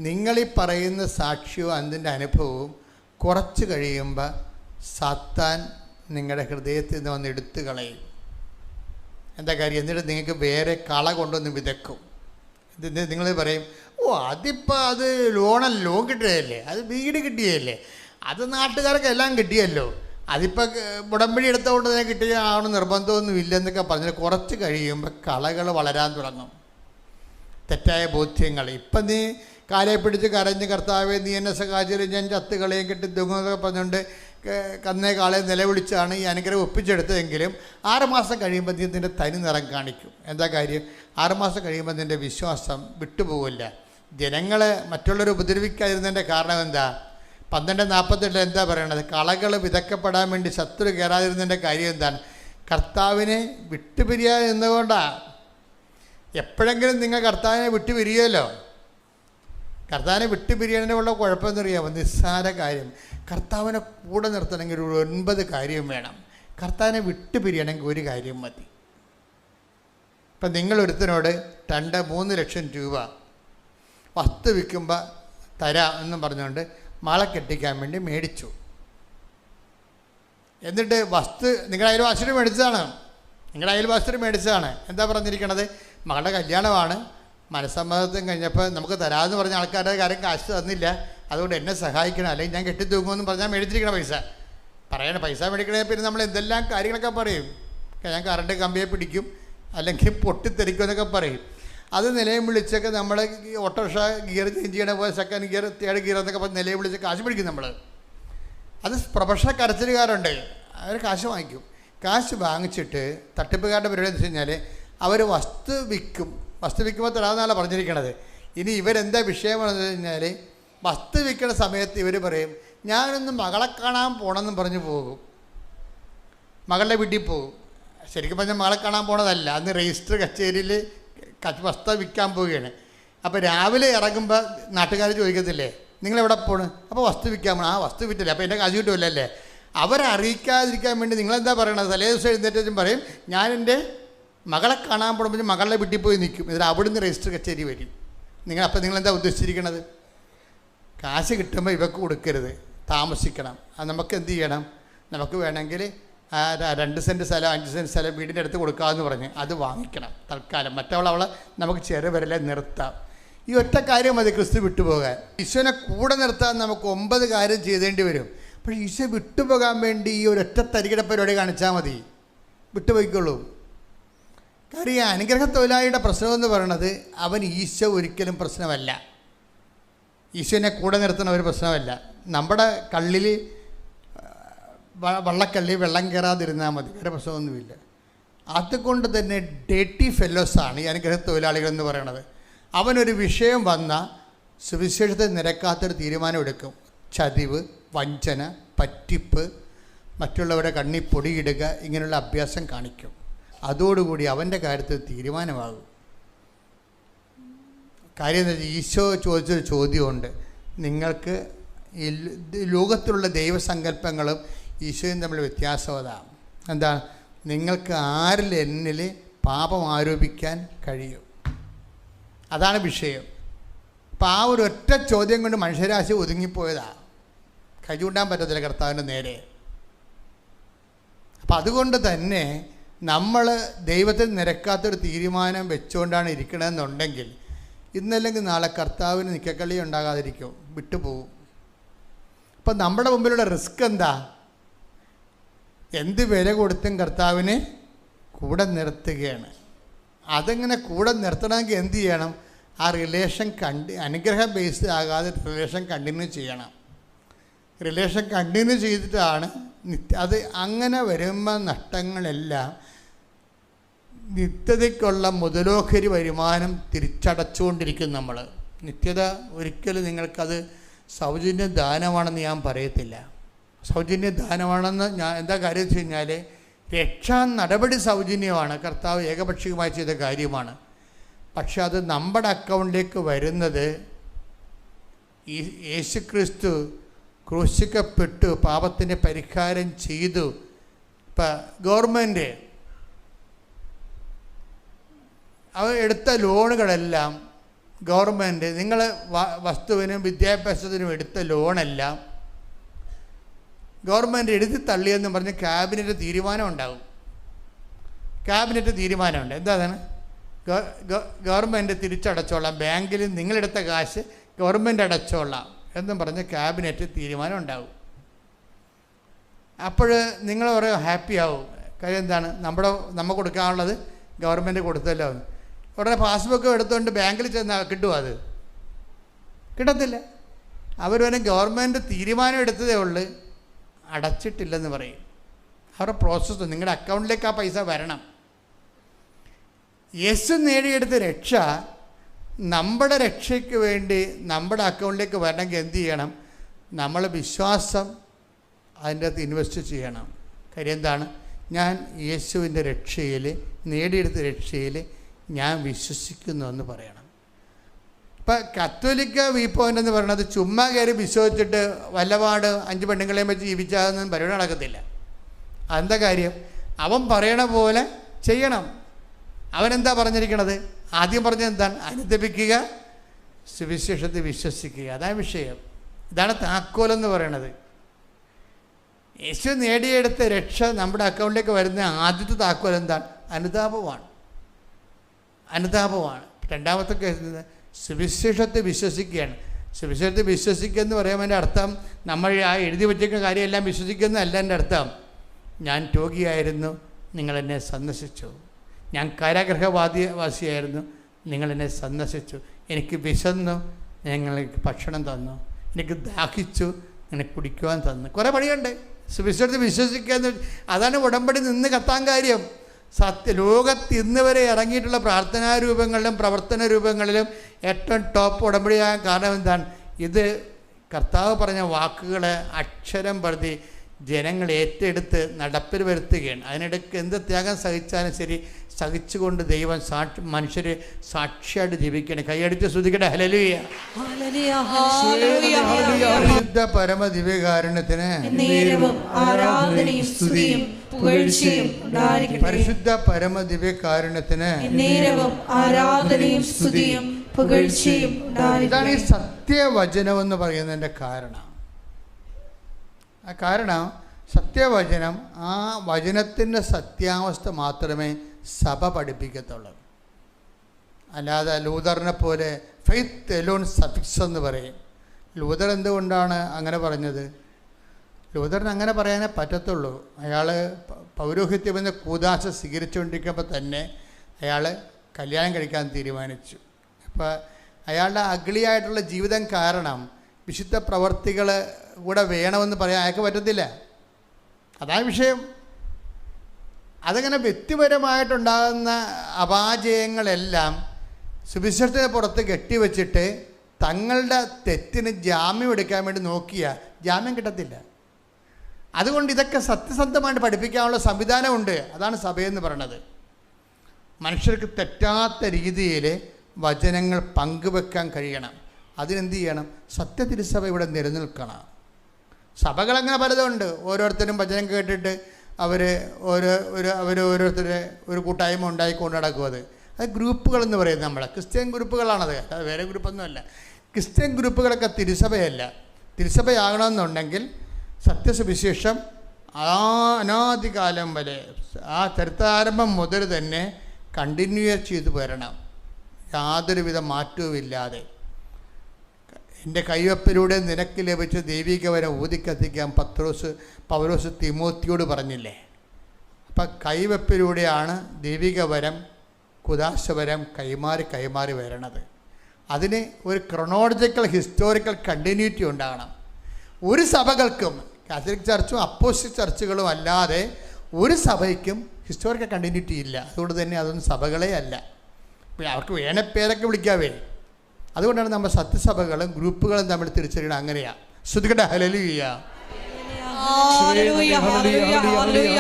നിങ്ങളീ പറയുന്ന സാക്ഷ്യവും അതിൻ്റെ അനുഭവവും കുറച്ച് കഴിയുമ്പോൾ സാത്താൻ നിങ്ങളുടെ ഹൃദയത്തിൽ നിന്ന് വന്ന് എടുത്തു കളയും. എന്താ കാര്യം? എന്നിട്ട് നിങ്ങൾക്ക് വേറെ കള കൊണ്ടൊന്ന് വിതക്കും. നിങ്ങൾ പറയും, ഓ അതിപ്പോൾ അത് ലോൺ കിട്ടുകയല്ലേ, അത് വീട് കിട്ടിയല്ലേ, അത് നാട്ടുകാർക്ക് എല്ലാം കിട്ടിയല്ലോ, അതിപ്പോൾ ഉടമ്പടി എടുത്തുകൊണ്ട് തന്നെ കിട്ടിയാണെന്ന് നിർബന്ധമൊന്നും ഇല്ലെന്നൊക്കെ പറഞ്ഞാൽ കുറച്ച് കഴിയുമ്പോൾ കളകൾ വളരാൻ തുടങ്ങും, തെറ്റായ ബോധ്യങ്ങൾ. ഇപ്പം നീ കാലയെ പിടിച്ച് കരഞ്ഞ് കർത്താവേ നീ എന്നെ സഹായിച്ചാലും ഞാൻ ചത്തുകളെയും കെട്ടി ദുഃഖമൊക്കെ പറഞ്ഞുകൊണ്ട് കന്നേ കാളെ നിലവിളിച്ചാണ് ഈ അനുഗ്രഹം ഒപ്പിച്ചെടുത്തതെങ്കിലും 6 മാസം കഴിയുമ്പോൾ നീ നിൻ്റെ തനി നിറം കാണിക്കും. എന്താ കാര്യം? 6 മാസം കഴിയുമ്പോൾ നിൻ്റെ വിശ്വാസം വിട്ടുപോകില്ല. ജനങ്ങളെ മറ്റുള്ളവർ ഉപദ്രവിക്കാതിരുന്നതിൻ്റെ കാരണം എന്താ? 12:48 എന്താ പറയണത്? കളകൾ വിതക്കപ്പെടാൻ വേണ്ടി ശത്രു കയറാതിരുന്നതിൻ്റെ കാര്യം എന്താണ്? കർത്താവിനെ വിട്ടുപിരിയാതെ നിന്നുകൊണ്ടാണ്. എപ്പോഴെങ്കിലും നിങ്ങൾ കർത്താവിനെ വിട്ടുപിരിയുമല്ലോ. കർത്താവിനെ വിട്ടുപിരിയാനുള്ള കുഴപ്പമെന്നറിയാമോ? നിസ്സാര കാര്യം. കർത്താവിനെ കൂടെ നിർത്തണമെങ്കിൽ ഒരു 9 കാര്യം വേണം. കർത്താവിനെ വിട്ടുപിരിയണമെങ്കിൽ ഒരു കാര്യം മതി. ഇപ്പം നിങ്ങളൊരുത്തനോട് 2-3 ലക്ഷം രൂപ വസ്തു വിൽക്കുമ്പോൾ തരാം എന്നും പറഞ്ഞുകൊണ്ട് മളെ കെട്ടിക്കാൻ വേണ്ടി മേടിച്ചു. എന്നിട്ട് വസ്തു നിങ്ങളുടെ അയൽവാസിന് മേടിച്ചതാണ്. എന്താ പറഞ്ഞിരിക്കണത്? മകളുടെ കല്യാണമാണ്, മനസ്സമ്മതം കഴിഞ്ഞപ്പോൾ നമുക്ക് തരാമെന്ന് പറഞ്ഞ ആൾക്കാരുടെ കാര്യം കാശ് തന്നില്ല, അതുകൊണ്ട് എന്നെ സഹായിക്കണം, അല്ലെങ്കിൽ ഞാൻ കെട്ടിത്തൂങ്ങുമെന്ന് പറഞ്ഞാൽ മേടിച്ചിരിക്കണ പൈസ മേടിക്കണേ. പിന്നെ നമ്മൾ എന്തെല്ലാം കാര്യങ്ങളൊക്കെ പറയും, ഞാൻ കറണ്ട് കമ്പിയെ പിടിക്കും അല്ലെങ്കിൽ പൊട്ടിത്തെറിക്കും എന്നൊക്കെ പറയും. അത് നിലയും വിളിച്ചൊക്കെ നമ്മൾ ഓട്ടോറിക്ഷ ഗിയർ ചേഞ്ച് ചെയ്യണ പോലെ സെക്കൻഡ് ഗിയർ 3rd ഗിയർ എന്നൊക്കെ പറഞ്ഞ് നിലയും വിളിച്ച് കാശ് പിടിക്കും നമ്മൾ. അത് പ്രൊഫഷണൽ കരച്ചിലുകാരുണ്ട്, അവർ കാശ് വാങ്ങിക്കും. കാശ് വാങ്ങിച്ചിട്ട് തട്ടിപ്പുകാരുടെ പരിപാടി എന്ന് വെച്ച് കഴിഞ്ഞാൽ അവർ വസ്തു വിൽക്കുമ്പോൾ തരാമെന്നാണ് പറഞ്ഞിരിക്കണത്. ഇനി ഇവരെന്താ വിഷയമാണെന്ന് വെച്ച് കഴിഞ്ഞാൽ വസ്തു വിൽക്കുന്ന സമയത്ത് ഇവർ പറയും, ഞാനൊന്ന് മകളെ കാണാൻ പോകണമെന്നും പറഞ്ഞ് പോകും, മകളുടെ വീട്ടിൽ പോകും. ശരിക്കും പറഞ്ഞാൽ മകളെ കാണാൻ പോണതല്ല, അന്ന് രജിസ്റ്റർ കച്ചേരിയിൽ വസ്തു വിൽക്കാൻ പോവുകയാണ്. അപ്പോൾ രാവിലെ ഇറങ്ങുമ്പോൾ നാട്ടുകാർ ചോദിക്കത്തില്ലേ നിങ്ങളെവിടെ പോണ്? അപ്പോൾ വസ്തു വിൽക്കാൻ പോകണം. ആ വസ്തു വിറ്റില്ല, അപ്പോൾ എൻ്റെ കാശ് കിട്ടുമല്ലേ. അവരെ അറിയിക്കാതിരിക്കാൻ വേണ്ടി നിങ്ങളെന്താ പറയണത്? തലേ ദിവസം എഴുന്നേറ്റും പറയും ഞാൻ എൻ്റെ മകളെ കാണാൻ പോകുമ്പോൾ മകളുടെ വീട്ടിൽ പോയി നിൽക്കും, എന്നിട്ട് അവിടുന്ന് രജിസ്റ്റർ കച്ചേരി വരും. അപ്പോൾ നിങ്ങളെന്താ ഉദ്ദേശിച്ചിരിക്കണത്? കാശ് കിട്ടുമ്പോൾ ഇവർക്ക് കൊടുക്കരുത്, താമസിക്കണം. അത് നമുക്ക് എന്ത് ചെയ്യണം? നമുക്ക് വേണമെങ്കിൽ 2 സെൻറ്റ് സ്ഥലം 5 സെൻറ്റ് സ്ഥലം വീടിൻ്റെ അടുത്ത് കൊടുക്കാമെന്ന് പറഞ്ഞ് അത് വാങ്ങിക്കണം തൽക്കാലം. അവളെ നമുക്ക് ചെറുവരലെ നിർത്താം. ഈ ഒറ്റ കാര്യം മതി ക്രിസ്തു വിട്ടുപോകാൻ. ഈശോനെ കൂടെ നിർത്താൻ നമുക്ക് 9 കാര്യം ചെയ്തേണ്ടി വരും. പക്ഷേ ഈശോ വിട്ടുപോകാൻ വേണ്ടി ഈ ഒരൊറ്റ തരികിട പരിപാടി കാണിച്ചാൽ മതി, വിട്ടുപോയിക്കൊള്ളൂ. കാര്യം ഈ അനുഗ്രഹത്തൊഴിലാളിയുടെ പ്രശ്നമെന്ന് പറയണത് അവൻ ഈശോ ഒരിക്കലും പ്രശ്നമല്ല, ഈശോനെ കൂടെ നിർത്തുന്ന ഒരു പ്രശ്നമല്ല. നമ്മുടെ കള്ളിൽ വള്ളക്കള്ളി വെള്ളം കയറാതിരുന്നാൽ മതി, വേറെ പ്രശ്നമൊന്നുമില്ല. അതുകൊണ്ട് തന്നെ ഡേറ്റി ഫെല്ലോസാണ് ഈ അനുഗ്രഹത്തൊഴിലാളികൾ എന്ന് പറയണത്. അവനൊരു വിഷയം വന്നാൽ സുവിശേഷത്തെ നിരക്കാത്തൊരു തീരുമാനം എടുക്കും. ചതിവ്, വഞ്ചന, പറ്റിപ്പ്, മറ്റുള്ളവരുടെ കണ്ണിൽ പൊടിയിടുക, ഇങ്ങനെയുള്ള അഭ്യാസം കാണിക്കും. അതോടുകൂടി അവൻ്റെ കാര്യത്തിൽ തീരുമാനമാകും. കാര്യം എന്താ വെച്ചാൽ ഈശോ ചോദിച്ചൊരു ചോദ്യമുണ്ട്, നിങ്ങൾക്ക് ഈ ലോകത്തിലുള്ള ദൈവസങ്കല്പങ്ങളും ഈശോയും തമ്മിൽ വ്യത്യാസം അതാണ്. എന്താ? നിങ്ങൾക്ക് ആരിൽ എന്നിൽ പാപം ആരോപിക്കാൻ കഴിയും, അതാണ് വിഷയം. അപ്പം ആ ഒരു ഒറ്റ ചോദ്യം കൊണ്ട് മനുഷ്യരാശി ഒതുങ്ങിപ്പോയതാണ്, കൈ ചൂണ്ടാൻ പറ്റത്തില്ല കർത്താവിൻ്റെ നേരെ. അപ്പം അതുകൊണ്ട് തന്നെ നമ്മൾ ദൈവത്തിൽ നിരക്കാത്തൊരു തീരുമാനം വെച്ചുകൊണ്ടാണ് ഇരിക്കണമെന്നുണ്ടെങ്കിൽ ഇന്നല്ലെങ്കിൽ നാളെ കർത്താവിന് നിക്കക്കളി ഉണ്ടാകാതിരിക്കും, വിട്ടുപോകും. അപ്പം നമ്മുടെ മുമ്പിലുള്ള റിസ്ക് എന്താ? എന്ത് വില കൊടുത്തും കർത്താവിനെ കൂടെ നിർത്തുകയാണ്. അതെങ്ങനെ കൂടെ നിർത്തണമെങ്കിൽ എന്ത് ചെയ്യണം? ആ റിലേഷൻ അനുഗ്രഹം ബേസ്ഡ് ആകാതെ റിലേഷൻ കണ്ടിന്യൂ ചെയ്യണം. റിലേഷൻ കണ്ടിന്യൂ ചെയ്തിട്ടാണ് അത് അങ്ങനെ വരുമ്പോൾ നഷ്ടങ്ങളെല്ലാം നിത്യതയ്ക്കുള്ള മുതലോഹരി വരുമാനം തിരിച്ചടച്ചുകൊണ്ടിരിക്കും നമ്മൾ. നിത്യത ഒരിക്കലും നിങ്ങൾക്കത് സൗജന്യ ദാനമാണെന്ന് ഞാൻ പറയത്തില്ല. സൗജന്യ ദാനമാണെന്ന് ഞാൻ എന്താ കാര്യം വെച്ച് കഴിഞ്ഞാൽ, രക്ഷാ നടപടി സൗജന്യമാണ്, കർത്താവ് ഏകപക്ഷീയമായി ചെയ്ത കാര്യമാണ്. പക്ഷെ അത് നമ്മുടെ അക്കൗണ്ടിലേക്ക് വരുന്നത് ഈ യേശുക്രിസ്തു ക്രൂശിക്കപ്പെട്ടു പാപത്തിന് പരിഹാരം ചെയ്തു. ഇപ്പം ഗവൺമെൻറ് അവർ എടുത്ത ലോണുകളെല്ലാം ഗവൺമെൻറ് നിങ്ങൾ വസ്തുവിനും വിദ്യാഭ്യാസത്തിനും എടുത്ത ലോണെല്ലാം ഗവൺമെൻറ് എഴുതി തള്ളിയെന്ന് പറഞ്ഞ് ക്യാബിനറ്റ് തീരുമാനം ഉണ്ടാകും. ക്യാബിനറ്റ് തീരുമാനമുണ്ട്. എന്താണ്? ഗവൺമെൻറ് തിരിച്ചടച്ചോളാം, ബാങ്കിൽ നിങ്ങളെടുത്ത കാശ് ഗവൺമെൻറ് അടച്ചോളാം എന്നും പറഞ്ഞ് ക്യാബിനറ്റ് തീരുമാനം ഉണ്ടാകും. അപ്പോൾ നിങ്ങൾ പറയും ഹാപ്പി ആവും. കാര്യം എന്താണ്? നമ്മൾ കൊടുക്കാനുള്ളത് ഗവൺമെൻറ് കൊടുത്തല്ലോ. ഉടനെ പാസ്ബുക്ക് എടുത്തുകൊണ്ട് ബാങ്കിൽ ചെന്നാൽ കിട്ടുമോ? അത് കിട്ടത്തില്ല. അവർ വരെ ഗവൺമെൻറ് തീരുമാനം എടുത്തതേ ഉള്ളൂ, അടച്ചിട്ടില്ലെന്ന് പറയും. അവരുടെ പ്രോസസ്സ് നിങ്ങളുടെ അക്കൗണ്ടിലേക്ക് ആ പൈസ വരണം. യേശു നേടിയെടുത്ത രക്ഷ നമ്മുടെ രക്ഷയ്ക്ക് വേണ്ടി നമ്മുടെ അക്കൗണ്ടിലേക്ക് വരണമെങ്കിൽ എന്ത് ചെയ്യണം? നമ്മൾ വിശ്വാസം അതിൻ്റെ അകത്ത് ഇൻവെസ്റ്റ് ചെയ്യണം. കാര്യം എന്താണ്? ഞാൻ യേശുവിൻ്റെ രക്ഷയിൽ, നേടിയെടുത്ത രക്ഷയിൽ ഞാൻ വിശ്വസിക്കുന്നു എന്ന് പറയണം. ഇപ്പം കത്തോലിക്ക വ്യൂ പോയിൻ്റ് എന്ന് പറയുന്നത് ചുമ്മാ കയറി വിശ്വസിച്ചിട്ട് വല്ലപാട് 5 പെണ്ണുങ്ങളെയും വെച്ച് ജീവിച്ചാതൊന്നും പരിപാടി നടക്കത്തില്ല. അതെന്താ കാര്യം? അവൻ പറയണ പോലെ ചെയ്യണം. അവനെന്താ പറഞ്ഞിരിക്കണത്? ആദ്യം പറഞ്ഞത് എന്താണ്? അനുദപിക്കുക, സുവിശേഷത്തെ വിശ്വസിക്കുക. അതാണ് വിഷയം. ഇതാണ് താക്കോലെന്ന് പറയണത്. യേശു നേടിയെടുത്ത രക്ഷ നമ്മുടെ അക്കൗണ്ടിലേക്ക് വരുന്ന ആദ്യത്തെ താക്കോൽ എന്താണ്? അനുതാപമാണ്. രണ്ടാമത്തെ കേസ് സുവിശേഷത്തെ വിശ്വസിക്കുകയാണ്. സുവിശേഷത്തെ വിശ്വസിക്കുക എന്ന് പറയുമ്പോൾ എൻ്റെ അർത്ഥം നമ്മൾ ആ എഴുതി വച്ചിരിക്കുന്ന കാര്യമെല്ലാം വിശ്വസിക്കുന്നതല്ല. എൻ്റെ അർത്ഥം ഞാൻ രോഗിയായിരുന്നു, നിങ്ങളെന്നെ സന്ദർശിച്ചു. ഞാൻ കാരാഗ്രഹവാസിയായിരുന്നു, നിങ്ങളെന്നെ സന്ദർശിച്ചു. എനിക്ക് വിശന്നു, നിങ്ങൾക്ക് ഭക്ഷണം തന്നു. എനിക്ക് ദാഹിച്ചു, നിങ്ങളെ കുടിക്കുവാൻ തന്നു. കുറേ പണിയുണ്ട്. സുവിശേഷത്തെ വിശ്വസിക്കുക എന്ന് അതാണ് ഉടമ്പടി നിന്ന് കത്താൻ കാര്യം. ലോകത്ത് ഇന്ന് വരെ ഇറങ്ങിയിട്ടുള്ള പ്രാർത്ഥനാ രൂപങ്ങളിലും പ്രവർത്തന രൂപങ്ങളിലും ഏറ്റവും ടോപ്പ് ഉടമ്പടിയാകാൻ കാരണം എന്താണ്? ഇത് കർത്താവ് പറഞ്ഞ വാക്കുകൾ അക്ഷരം പ്രതി ജനങ്ങൾ ഏറ്റെടുത്ത് നടപ്പിൽ വരുത്തുകയാണ്. അതിനിടയ്ക്ക് എന്ത് ത്യാഗം സഹിച്ചാലും ശരി, സഹിച്ചുകൊണ്ട് ദൈവം മനുഷ്യരെ സാക്ഷിയായിട്ട് ജീവിക്കണം. കൈയടിച്ച് സ്തുതിക്കട്ടെ. ഹല്ലേലൂയ. പരിശുദ്ധ പരമദിവ്യകാരുണ്യത്തിന് പരിശുദ്ധ പരമദിവ്യകാരുണ്യത്തിന് ഇതാണ് ഈ സത്യവചനം എന്ന് പറയുന്നതിൻ്റെ കാരണം. ആ കാരണം സത്യവചനം, ആ വചനത്തിൻ്റെ സത്യാവസ്ഥ മാത്രമേ സഭ പഠിപ്പിക്കത്തുള്ളൂ. അല്ലാതെ ലൂതറിനെ പോലെ ഫെയ്ത്ത് എലോൺ സഫിക്സ് എന്ന് പറയും. ലൂതർ എന്തുകൊണ്ടാണ് അങ്ങനെ പറഞ്ഞത്? ലൂതറിന് അങ്ങനെ പറയാനേ പറ്റത്തുള്ളൂ. അയാൾ പൗരോഹിത്യമെന്ന കൂദാശ സ്വീകരിച്ചുകൊണ്ടിരിക്കുമ്പോൾ തന്നെ അയാൾ കല്യാണം കഴിക്കാൻ തീരുമാനിച്ചു. അപ്പോൾ അയാളുടെ അഗ്ലിയായിട്ടുള്ള ജീവിതം കാരണം വിശുദ്ധ പ്രവർത്തികൾ കൂടെ വേണമെന്ന് പറയാൻ അയാൾക്ക് പറ്റത്തില്ല. അതാണ് വിഷയം. അതങ്ങനെ വ്യക്തിപരമായിട്ടുണ്ടാകുന്ന അപാജയങ്ങളെല്ലാം സുവിശേഷത്തിന് പുറത്ത് കെട്ടിവെച്ചിട്ട് തങ്ങളുടെ തെറ്റിന് ജാമ്യം എടുക്കാൻ വേണ്ടി നോക്കിയാൽ ജാമ്യം കിട്ടത്തില്ല. അതുകൊണ്ട് ഇതൊക്കെ സത്യസന്ധമായിട്ട് പഠിപ്പിക്കാനുള്ള സംവിധാനമുണ്ട്. അതാണ് സഭയെന്ന് പറയണത്. മനുഷ്യർക്ക് തെറ്റാത്ത രീതിയിൽ വചനങ്ങൾ പങ്കുവെക്കാൻ കഴിയണം. അതിനെന്ത് ചെയ്യണം? സത്യതിരുസഭ ഇവിടെ നിലനിൽക്കണം. സഭകളങ്ങനെ പലതുണ്ട്. ഓരോരുത്തരും വചനം കേട്ടിട്ട് ഓരോരുത്തരെ ഒരു കൂട്ടായ്മ ഉണ്ടായിക്കൊണ്ട് നടക്കും. അത് ഗ്രൂപ്പുകളെന്ന് പറയുന്നത് നമ്മളെ ക്രിസ്ത്യൻ ഗ്രൂപ്പുകളാണത്. അത് വേറെ ഗ്രൂപ്പൊന്നുമല്ല. ക്രിസ്ത്യൻ ഗ്രൂപ്പുകളൊക്കെ തിരുസഭയല്ല. തിരുസഭയാകണമെന്നുണ്ടെങ്കിൽ സത്യസുവിശേഷം അനാദികാലം വരെ, ആ ചരിത്രാരംഭം മുതൽ തന്നെ കണ്ടിന്യൂ ചെയ്തു വരണം, യാതൊരുവിധ മാറ്റവുമില്ലാതെ. എൻ്റെ കൈവപ്പിലൂടെ നിനക്ക് ലഭിച്ച ദൈവികവരം ഊതിക്കത്തിക്കാൻ പൗലോസ് തിമോത്തിയോട് പറഞ്ഞില്ലേ? അപ്പം കൈവപ്പിലൂടെയാണ് ദൈവികവരം, കുദാശവരം കൈമാറി വരണത്. അതിന് ഒരു ക്രൊണോളജിക്കൽ ഹിസ്റ്റോറിക്കൽ കണ്ടിന്യൂറ്റി ഉണ്ടാകണം. ഒരു സഭകൾക്കും, കാത്തലിക് ചർച്ചും അപ്പോസ്തലിക് ചർച്ചുകളും അല്ലാതെ ഒരു സഭയ്ക്കും ഹിസ്റ്റോറിക്കൽ കണ്ടിന്യൂറ്റി ഇല്ല. അതുകൊണ്ട് തന്നെ അതൊന്നും സഭകളേ അല്ല. അവർക്ക് വേണ പേരൊക്കെ വിളിക്കാവേ. അതുകൊണ്ടാണ് നമ്മൾ സത്യസഭകളും ഗ്രൂപ്പുകളും തമ്മിൽ തിരിച്ചറിയണം. അങ്ങനെയാണ്. ശ്രുതികട്ടെ ഹല്ലേലൂയ. ഹല്ലേലൂയ ഹല്ലേലൂയ ഹല്ലേലൂയ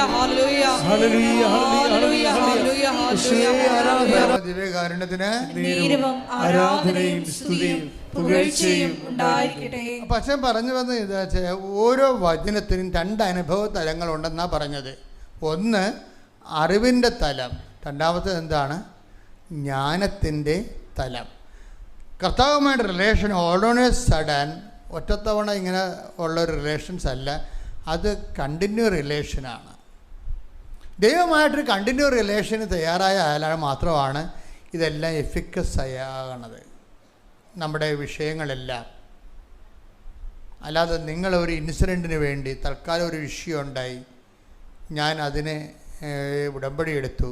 ഹല്ലേലൂയ ഹല്ലേലൂയ ഹല്ലേലൂയ. ദിവ്യകാരുണ്യത്തിന് ആരാധനയും സ്തുതിയും പുകഴ്ചയും ഉണ്ടായിരിക്കട്ടെ. അപ്പം അച്ഛൻ പറഞ്ഞു വന്നത് എന്താ വെച്ചാൽ ഓരോ വചനത്തിനും 2 അനുഭവ തലങ്ങളുണ്ടെന്നാണ് പറഞ്ഞത്. ഒന്ന് അറിവിൻ്റെ തലം, രണ്ടാമത്തേത് എന്താണ്? ജ്ഞാനത്തിൻ്റെ തലം. കർത്താവുമായിട്ട് റിലേഷൻ ഓൾറെഡി സഡൻ ഒറ്റത്തവണ ഇങ്ങനെ ഉള്ളൊരു റിലേഷൻസ് അല്ല, അത് കണ്ടിന്യൂ റിലേഷനാണ്. ദൈവമായിട്ടൊരു കണ്ടിന്യൂ റിലേഷന് തയ്യാറായ ആയാൽ മാത്രമാണ് ഇതെല്ലാം എഫിക്കസ് ആകണത്, നമ്മുടെ വിഷയങ്ങളെല്ലാം. അല്ലാതെ നിങ്ങളൊരു ഇൻസിഡൻറ്റിന് വേണ്ടി തൽക്കാലം ഒരു വിഷയം ഉണ്ടായി, ഞാൻ അതിനെ ഉടമ്പടി എടുത്തു,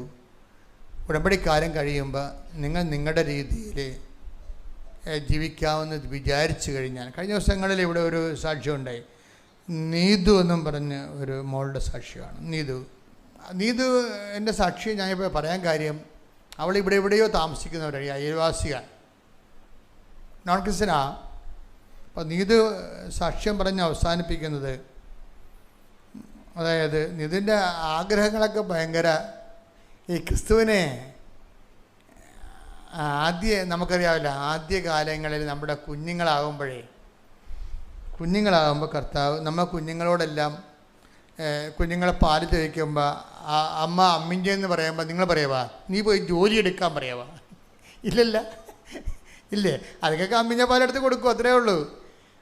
ഉടമ്പടിക്കാലം കഴിയുമ്പോൾ നിങ്ങൾ നിങ്ങളുടെ രീതിയിൽ ജീവിക്കാമെന്ന് വിചാരിച്ചു കഴിഞ്ഞാൽ, കഴിഞ്ഞ ദിവസങ്ങളിൽ ഇവിടെ ഒരു സാക്ഷ്യം ഉണ്ടായി. നീതു എന്നും പറഞ്ഞ് ഒരു മോളുടെ സാക്ഷ്യമാണ്. നീതു എൻ്റെ സാക്ഷി ഞാനിപ്പോൾ പറയാൻ കാര്യം, അവൾ ഇവിടെ എവിടെയോ താമസിക്കുന്നവരാണ്, അയൽവാസിയാണ്, നോൺ ക്രിസ്ത്യനാ. അപ്പോൾ നീതു സാക്ഷ്യം പറഞ്ഞ് അവസാനിപ്പിക്കുന്നത്, അതായത് നീതിൻ്റെ ആഗ്രഹങ്ങളൊക്കെ ഭയങ്കര ഈ ക്രിസ്തുവിനെ നമുക്കറിയാവില്ല, ആദ്യ കാലങ്ങളിൽ നമ്മുടെ കുഞ്ഞുങ്ങളാകുമ്പോൾ കർത്താവ് നമ്മൾ കുഞ്ഞുങ്ങളോടെല്ലാം കുഞ്ഞുങ്ങളെ പാല് ചോദിക്കുമ്പോൾ അമ്മ അമ്മിഞ്ചെന്ന് പറയുമ്പോൾ നിങ്ങൾ പറയുവാ നീ പോയി ജോലി എടുക്കാൻ പറയുവാ? ഇല്ലേ? അതൊക്കെ അമ്മിഞ്ഞ പാലെടുത്ത് കൊടുക്കും, അത്രേ ഉള്ളൂ.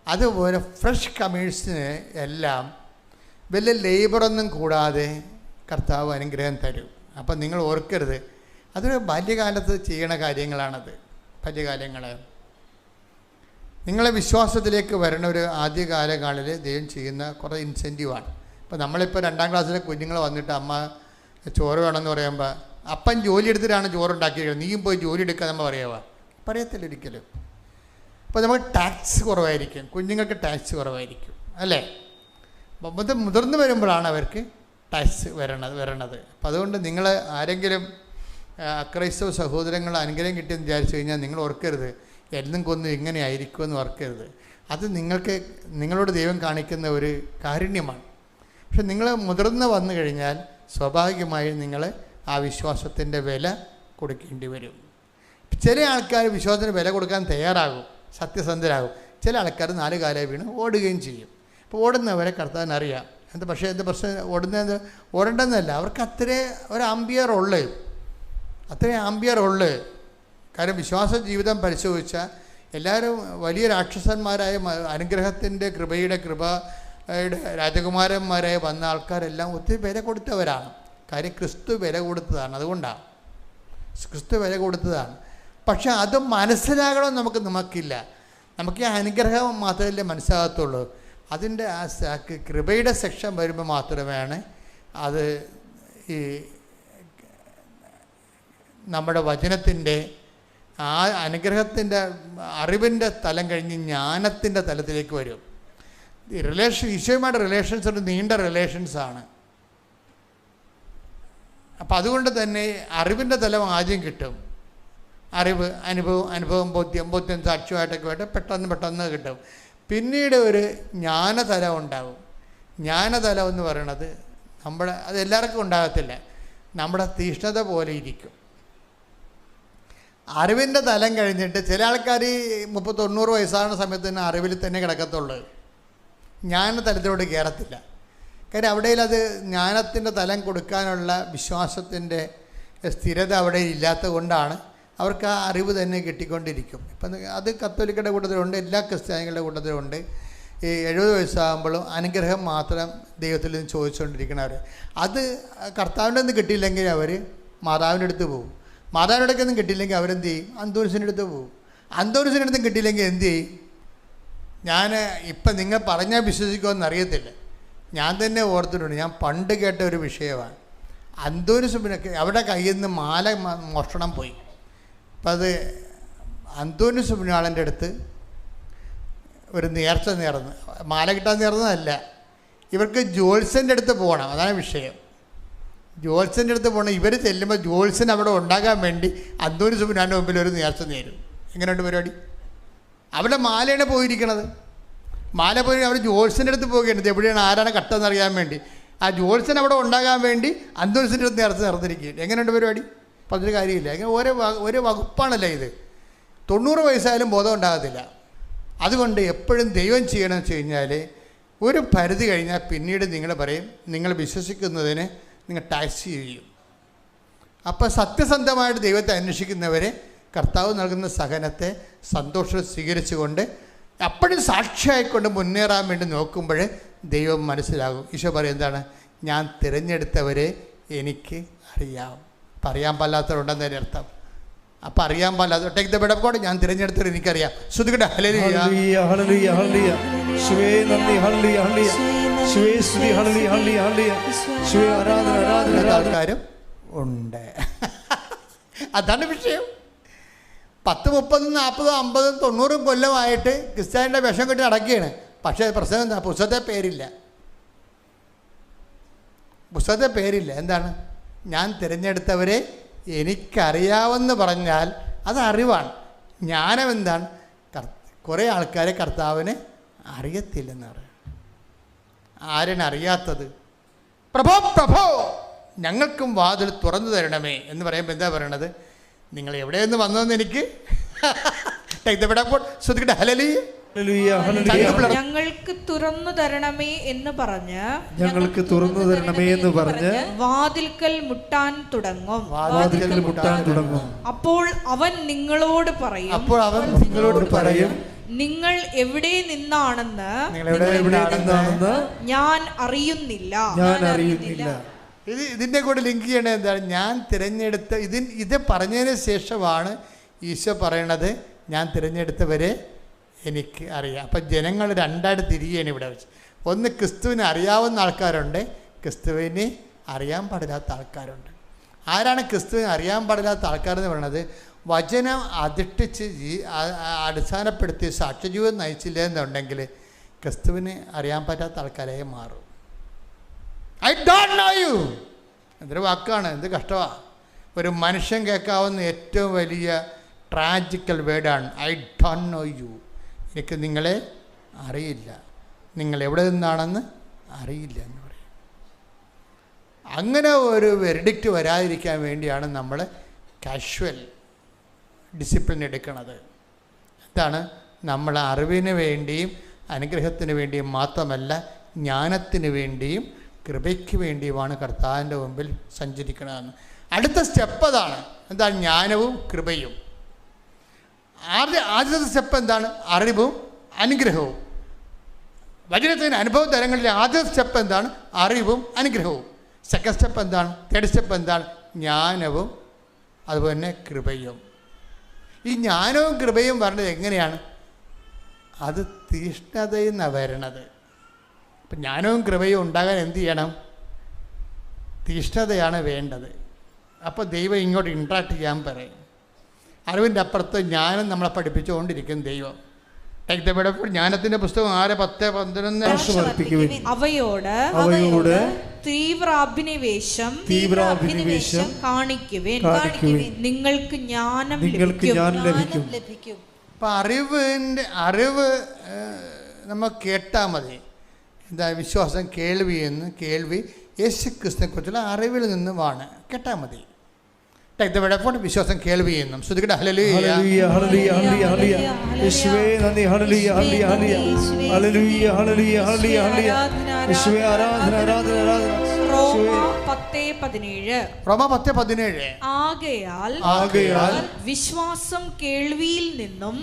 അതുപോലെ ഫ്രഷ് കമേഴ്സിന് എല്ലാം വലിയ ലേബറൊന്നും കൂടാതെ കർത്താവ് അനുഗ്രഹം തരും. അപ്പം നിങ്ങൾ ഓർക്കരുത്, അതൊരു ബാല്യകാലത്ത് ചെയ്യണ കാര്യങ്ങളാണത്. ബാല്യകാലങ്ങൾ നിങ്ങളെ വിശ്വാസത്തിലേക്ക് വരണ ഒരു ആദ്യകാലങ്ങളിൽ ദൈവം ചെയ്യുന്ന കുറേ ഇൻസെൻറ്റീവാണ്. ഇപ്പോൾ നമ്മളിപ്പോൾ 2ാം ക്ലാസ്സിലെ കുഞ്ഞുങ്ങൾ വന്നിട്ട് അമ്മ ചോറ് വേണമെന്ന് പറയുമ്പോൾ അപ്പൻ ജോലി എടുത്തിട്ടാണ് ചോറുണ്ടാക്കിയിരിക്കുന്നത്, നീയും പോയി ജോലി എടുക്കാൻ നമ്മൾ പറയത്തില്ല ഒരിക്കലും. അപ്പോൾ നമുക്ക് ടാക്സ് കുറവായിരിക്കും, കുഞ്ഞുങ്ങൾക്ക് ടാക്സ് കുറവായിരിക്കും, അല്ലേ? മുതിർന്നു വരുമ്പോഴാണ് അവർക്ക് ടാക്സ് വരണത്. അപ്പം അതുകൊണ്ട് നിങ്ങൾ ആരെങ്കിലും അക്രൈസ്തവ സഹോദരങ്ങൾ അനുഗ്രഹം കിട്ടിയെന്ന് വിചാരിച്ചു കഴിഞ്ഞാൽ നിങ്ങൾ ഓർക്കരുത് എല്ലാം കൊന്നും ഇങ്ങനെ ആയിരിക്കുമെന്ന് ഓർക്കരുത്. അത് നിങ്ങളോട് ദൈവം കാണിക്കുന്ന ഒരു കാരുണ്യമാണ്. പക്ഷെ നിങ്ങൾ മുതിർന്ന് വന്നു കഴിഞ്ഞാൽ സ്വാഭാവികമായും നിങ്ങൾ ആ വിശ്വാസത്തിൻ്റെ വില കൊടുക്കേണ്ടി വരും. ചില ആൾക്കാർ വിശ്വാസത്തിന് വില കൊടുക്കാൻ തയ്യാറാകും, സത്യസന്ധരാകും. ചില ആൾക്കാർ 4 കാലം വീണ് ഓടുകയും ചെയ്യും. അപ്പോൾ ഓടുന്നവരെ കർത്താവിനറിയാം. പക്ഷേ എന്ത് പ്രശ്നം, ഓടേണ്ടെന്നല്ല, അവർക്ക് അത്രയും ആംബിയർ ഉള്ളു. കാരണം വിശ്വാസ ജീവിതം പരിശോധിച്ചാൽ എല്ലാവരും വലിയ രാക്ഷസന്മാരായ അനുഗ്രഹത്തിൻ്റെ കൃപയുടെ രാജകുമാരന്മാരായി വന്ന ആൾക്കാരെല്ലാം ഒത്തിരി വില കൊടുത്തവരാണ്. കാര്യം ക്രിസ്തു വില കൊടുത്തതാണ്, അതുകൊണ്ടാണ് ക്രിസ്തു വില കൊടുത്തതാണ്. പക്ഷെ അത് മനസ്സിലാകണമെന്ന് നമുക്കില്ല. നമുക്ക് ഈ അനുഗ്രഹം മാത്രമല്ലേ മനസ്സിലാകത്തുള്ളൂ. അതിൻ്റെ ആ കൃപയുടെ സെക്ഷൻ വരുമ്പോൾ മാത്രമാണ് അത് ഈ നമ്മുടെ വചനത്തിൻ്റെ ആ അനുഗ്രഹത്തിൻ്റെ അറിവിൻ്റെ തലം കഴിഞ്ഞ് ജ്ഞാനത്തിൻ്റെ തലത്തിലേക്ക് വരും. ഈശോയുമായിട്ട് റിലേഷൻസ് ഒരു നീണ്ട റിലേഷൻസാണ്. അപ്പം അതുകൊണ്ട് തന്നെ അറിവിൻ്റെ തലം ആദ്യം കിട്ടും. അറിവ്, അനുഭവം, ബോധ്യം സാക്ഷ്യമായിട്ടൊക്കെ ആയിട്ട് പെട്ടെന്ന് കിട്ടും. പിന്നീട് ഒരു ജ്ഞാനതലം ഉണ്ടാകും. ജ്ഞാനതലം എന്ന് പറയണത് അത് എല്ലാവർക്കും ഉണ്ടാകത്തില്ല, നമ്മുടെ തീഷ്ണത പോലെ ഇരിക്കും. അറിവിൻ്റെ തലം കഴിഞ്ഞിട്ട് ചില ആൾക്കാർ 90 വയസ്സാകുന്ന സമയത്ത് തന്നെ അറിവിൽ തന്നെ കിടക്കത്തുള്ളൂ, ജ്ഞാനതലത്തിലോട്ട് കയറത്തില്ല. കാര്യം അവിടെ അത് ജ്ഞാനത്തിൻ്റെ തലം കൊടുക്കാനുള്ള വിശ്വാസത്തിൻ്റെ സ്ഥിരത അവിടെ ഇല്ലാത്തത് കൊണ്ടാണ് അവർക്ക് ആ അറിവ് തന്നെ കിട്ടിക്കൊണ്ടിരിക്കും. ഇപ്പം അത് കത്തോലിക്കയുടെ കൂട്ടത്തിലുണ്ട്, എല്ലാ ക്രിസ്ത്യാനികളുടെ കൂട്ടത്തിലുണ്ട്. ഈ 70 വയസ്സാകുമ്പോഴും അനുഗ്രഹം മാത്രം ദൈവത്തിൽ നിന്ന് ചോദിച്ചുകൊണ്ടിരിക്കണവർ. അത് കർത്താവിൻ്റെ ഒന്നും കിട്ടിയില്ലെങ്കിൽ അവർ മാതാവിൻ്റെ അടുത്ത് പോകും. മാതാവിൻ്റെ അടുത്തൊന്നും കിട്ടിയില്ലെങ്കിൽ അവരെന്ത് ചെയ്യും? അന്തോനിസിൻ്റെ അടുത്ത് പോകും. അന്തോനിസിൻ്റെ അടുത്തും കിട്ടിയില്ലെങ്കിൽ എന്ത് ചെയ്യും? ഞാൻ ഇപ്പം നിങ്ങൾ പറഞ്ഞാൽ വിശ്വസിക്കുമെന്ന് അറിയത്തില്ല, ഞാൻ തന്നെ ഓർത്തിട്ടുണ്ട്. ഞാൻ പണ്ട് കേട്ട ഒരു വിഷയമാണ്. അന്തോനിസിനൊക്കെ അവിടെ കയ്യിൽ നിന്ന് മാല മോഷണം പോയി. അപ്പം അത് അന്തോനിസ് പുണ്യാളൻ്റെ അടുത്ത് ഒരു നേർച്ച നേർന്ന്, മാല കിട്ടാൻ നേർന്നതല്ല, ഇവർക്ക് ജോത്സ്യൻ്റെ അടുത്ത് പോകണം, അതാണ് വിഷയം. ജോത്സ്യൻ്റെ അടുത്ത് പോകണം. ഇവർ ചെല്ലുമ്പോൾ ജോത്സ്യൻ അവിടെ ഉണ്ടാകാൻ വേണ്ടി അന്തോണി സുബ്രഹ്മണ്യൻ്റെ മുമ്പിൽ ഒരു നേർച്ച നേരും. എങ്ങനെയുണ്ട് പരിപാടി? അവിടെ മാലയാണ് പോയിരിക്കണത്. മാല പോയി അവർ ജോത്സ്യൻ്റെ അടുത്ത് പോവുകയാണ്. എവിടെയാണ് ആരാണ് കട്ടെന്ന് അറിയാൻ വേണ്ടി. ആ ജോത്സ്യൻ അവിടെ ഉണ്ടാകാൻ വേണ്ടി അന്തോണിസിൻ്റെ അടുത്ത് നേർച്ച നടത്തിരിക്കുകയാണ്. എങ്ങനെയുണ്ട് പരിപാടി? അപ്പം അതൊരു കാര്യമില്ല. അങ്ങനെ ഓരോ വകുപ്പാണല്ലോ ഇത്. 90 വയസ്സായാലും ബോധം ഉണ്ടാകത്തില്ല. അതുകൊണ്ട് എപ്പോഴും ദൈവം ചെയ്യണമെന്ന് വെച്ച് കഴിഞ്ഞാൽ ഒരു പരിധി കഴിഞ്ഞാൽ പിന്നീട് നിങ്ങൾ പറയും, നിങ്ങൾ വിശ്വസിക്കുന്നതിന് നിങ്ങൾ ടാക്സ് ചെയ്യും. അപ്പോൾ സത്യസന്ധമായിട്ട് ദൈവത്തെ അന്വേഷിക്കുന്നവരെ കർത്താവ് നൽകുന്ന സഹനത്തെ സന്തോഷം സ്വീകരിച്ചുകൊണ്ട് അപ്പോഴും സാക്ഷിയായിക്കൊണ്ട് മുന്നേറാൻ വേണ്ടി നോക്കുമ്പോൾ ദൈവം മനസ്സിലാകും. ഈശോ പറയും എന്താണ്? ഞാൻ തിരഞ്ഞെടുത്തവരെ എനിക്ക് അറിയാം. അപ്പം അറിയാൻ പാടില്ലാത്തവരുണ്ടെന്നതിൻ്റെ അർത്ഥം. അപ്പം അറിയാൻ പാടില്ലാത്ത take the bed of God, ഞാൻ തിരഞ്ഞെടുത്തവർ എനിക്കറിയാം. ശ്രുതികട്ടെ ഹല്ലേലൂയ ഹല്ലേലൂയ ഹല്ലേലൂയ. യേശുവേ നന്ദി. ഹല്ലേലൂയ ഹല്ലേലൂയ. യേശുവേ സ്തുതി. ഹല്ലേലൂയ ഹല്ലേലൂയ ഹല്ലേലൂയ. യേശുവേ ആരാധന ആരാധന ആരാധന. ആൾക്കാരും ഉണ്ട്. അതാണ് വിഷയം. 10, 30, 40, 50, 90 കൊല്ലമായിട്ട് ക്രിസ്ത്യാനിയുടെ വിഷം കെട്ടി നടക്കുകയാണ്. പക്ഷേ പ്രശ്നം എന്താ? പുസ്തകത്തെ പേരില്ല. എന്താണ്? ഞാൻ തിരഞ്ഞെടുത്തവരെ എനിക്കറിയാമെന്ന് പറഞ്ഞാൽ അത് അറിവാണ്. ജ്ഞാനം എന്താണ്? കുറേ ആൾക്കാരെ കർത്താവിന് അറിയത്തില്ലെന്ന് പറയും. ആരാണ് അറിയാത്തത്? പ്രഭോ പ്രഭോ ഞങ്ങൾക്കും വാതിൽ തുറന്നു തരണമേ എന്ന് പറയുമ്പോൾ എന്താ പറയണത്? നിങ്ങൾ എവിടെ നിന്ന് വന്നതെന്ന് എനിക്ക് ഞങ്ങൾക്ക് തുറന്നു തരണമേ എന്ന് പറഞ്ഞ് വാതിൽക്കൽ മുട്ടാൻ തുടങ്ങും. അപ്പോൾ അവൻ നിങ്ങളോട് പറയും, നിങ്ങൾ എവിടെ നിന്നാണെന്ന് ഞാൻ അറിയുന്നില്ല. ഇതിൻ്റെ കൂടെ ലിങ്ക് ചെയ്യേണ്ടത് എന്താണ്? ഞാൻ തിരഞ്ഞെടുത്ത ഇത് പറഞ്ഞതിന് ശേഷമാണ് ഈശോ പറയണത് ഞാൻ തിരഞ്ഞെടുത്തവരെ എനിക്ക് അറിയാം. അപ്പം ജനങ്ങൾ രണ്ടായിട്ട് തിരികെയാണ് ഇവിടെ വെച്ച്. ഒന്ന് ക്രിസ്തുവിനെ അറിയാവുന്ന ആൾക്കാരുണ്ട്, ക്രിസ്തുവിനെ അറിയാൻ പാടില്ലാത്ത ആൾക്കാരുണ്ട്. ആരാണ് ക്രിസ്തുവിനെ അറിയാൻ പാടില്ലാത്ത ആൾക്കാരെന്ന് പറയുന്നത്? വചനം അധിഷ്ഠിച്ച് അടിസ്ഥാനപ്പെടുത്തി സാക്ഷ്യജീവിതം നയിച്ചില്ല എന്നുണ്ടെങ്കിൽ ക്രിസ്തുവിനെ അറിയാൻ പറ്റാത്ത ആൾക്കാരായി മാറും. ഐ ഡോണ്ട് നോ യു എന്തൊരു വാക്കാണ്, എന്ത് കഷ്ടമാണ്. ഒരു മനുഷ്യൻ കേൾക്കാവുന്ന ഏറ്റവും വലിയ ട്രാജിക്കൽ വേർഡാണ് ഐ ഡോണ്ട് നോ യു. എനിക്ക് നിങ്ങളെ അറിയില്ല, നിങ്ങൾ എവിടെ നിന്നാണെന്ന് അറിയില്ല എന്ന് പറയും. അങ്ങനെ ഒരു വെർഡിക്റ്റ് വരാതിരിക്കാൻ വേണ്ടിയാണ് നമ്മൾ കാഷ്വൽ ഡിസിപ്ലിൻ എടുക്കുന്നത്. എന്താണ്? നമ്മൾ അറിവിന് വേണ്ടിയും അനുഗ്രഹത്തിന് വേണ്ടിയും മാത്രമല്ല, ജ്ഞാനത്തിന് വേണ്ടിയും കൃപയ്ക്ക് വേണ്ടിയുമാണ് കർത്താവിൻ്റെ മുമ്പിൽ സഞ്ചരിക്കണമെന്ന്. അടുത്ത സ്റ്റെപ്പ് അതാണ്. എന്താണ്? ജ്ഞാനവും കൃപയും. ആദ്യത്തെ സ്റ്റെപ്പ് എന്താണ്? അറിവും അനുഗ്രഹവും. വചനത്തിന് അനുഭവ തലങ്ങളിലെ ആദ്യത്തെ സ്റ്റെപ്പ് എന്താണ്? അറിവും അനുഗ്രഹവും. സെക്കൻഡ് സ്റ്റെപ്പ് എന്താണ്? തേർഡ് സ്റ്റെപ്പ് എന്താണ്? ജ്ഞാനവും അതുപോലെ തന്നെ കൃപയും. ഈ ജ്ഞാനവും കൃപയും പറഞ്ഞത് എങ്ങനെയാണ്? അത് തീഷ്ണതയിൽ നിന്നാണ് വരണത്. അപ്പം ജ്ഞാനവും കൃപയും ഉണ്ടാകാൻ എന്ത് ചെയ്യണം? തീഷ്ണതയാണ് വേണ്ടത്. അപ്പോൾ ദൈവം ഇങ്ങോട്ട് ഇൻട്രാക്ട് ചെയ്യാൻ പറയും. അറിവിൻ്റെ അപ്പുറത്ത് ജ്ഞാനം നമ്മളെ പഠിപ്പിച്ചുകൊണ്ടിരിക്കും ദൈവം. ജ്ഞാനത്തിൻ്റെ പുസ്തകം 6:10-11 അവയോട് തീവ്രാഭിനിവേശം കാണിക്കുവേൻ, നിങ്ങൾക്ക് ജ്ഞാനം ലഭിക്കും. അപ്പം അറിവ് നമ്മൾ കേട്ടാൽ മതി. എന്താ? വിശ്വാസം കേൾവി യേശുക്രിസ്തുവിനെ കുറിച്ചുള്ള അറിവിൽ നിന്നുമാണ്. കേട്ടാൽ മതി. വിശ്വാസം കേൾവി എന്നും ശ്രുതികട്ടെ ഹല്ലേലൂയ ഹല്ലേലൂയ ഹല്ലേലൂയ ഹല്ലേലൂയ. യേശുവേ നന്ദി. ഹല്ലേലൂയ ഹല്ലേലൂയ ഹല്ലേലൂയ ഹല്ലേലൂയ ഹല്ലേലൂയ ഹല്ലേലൂയ ഹല്ലേലൂയ. യേശുവേ ആരാധന ആരാധന ആരാധന. റോമ 10:17 ആകയാൽ വിശ്വാസം കേൾവിയിൽ നിന്നും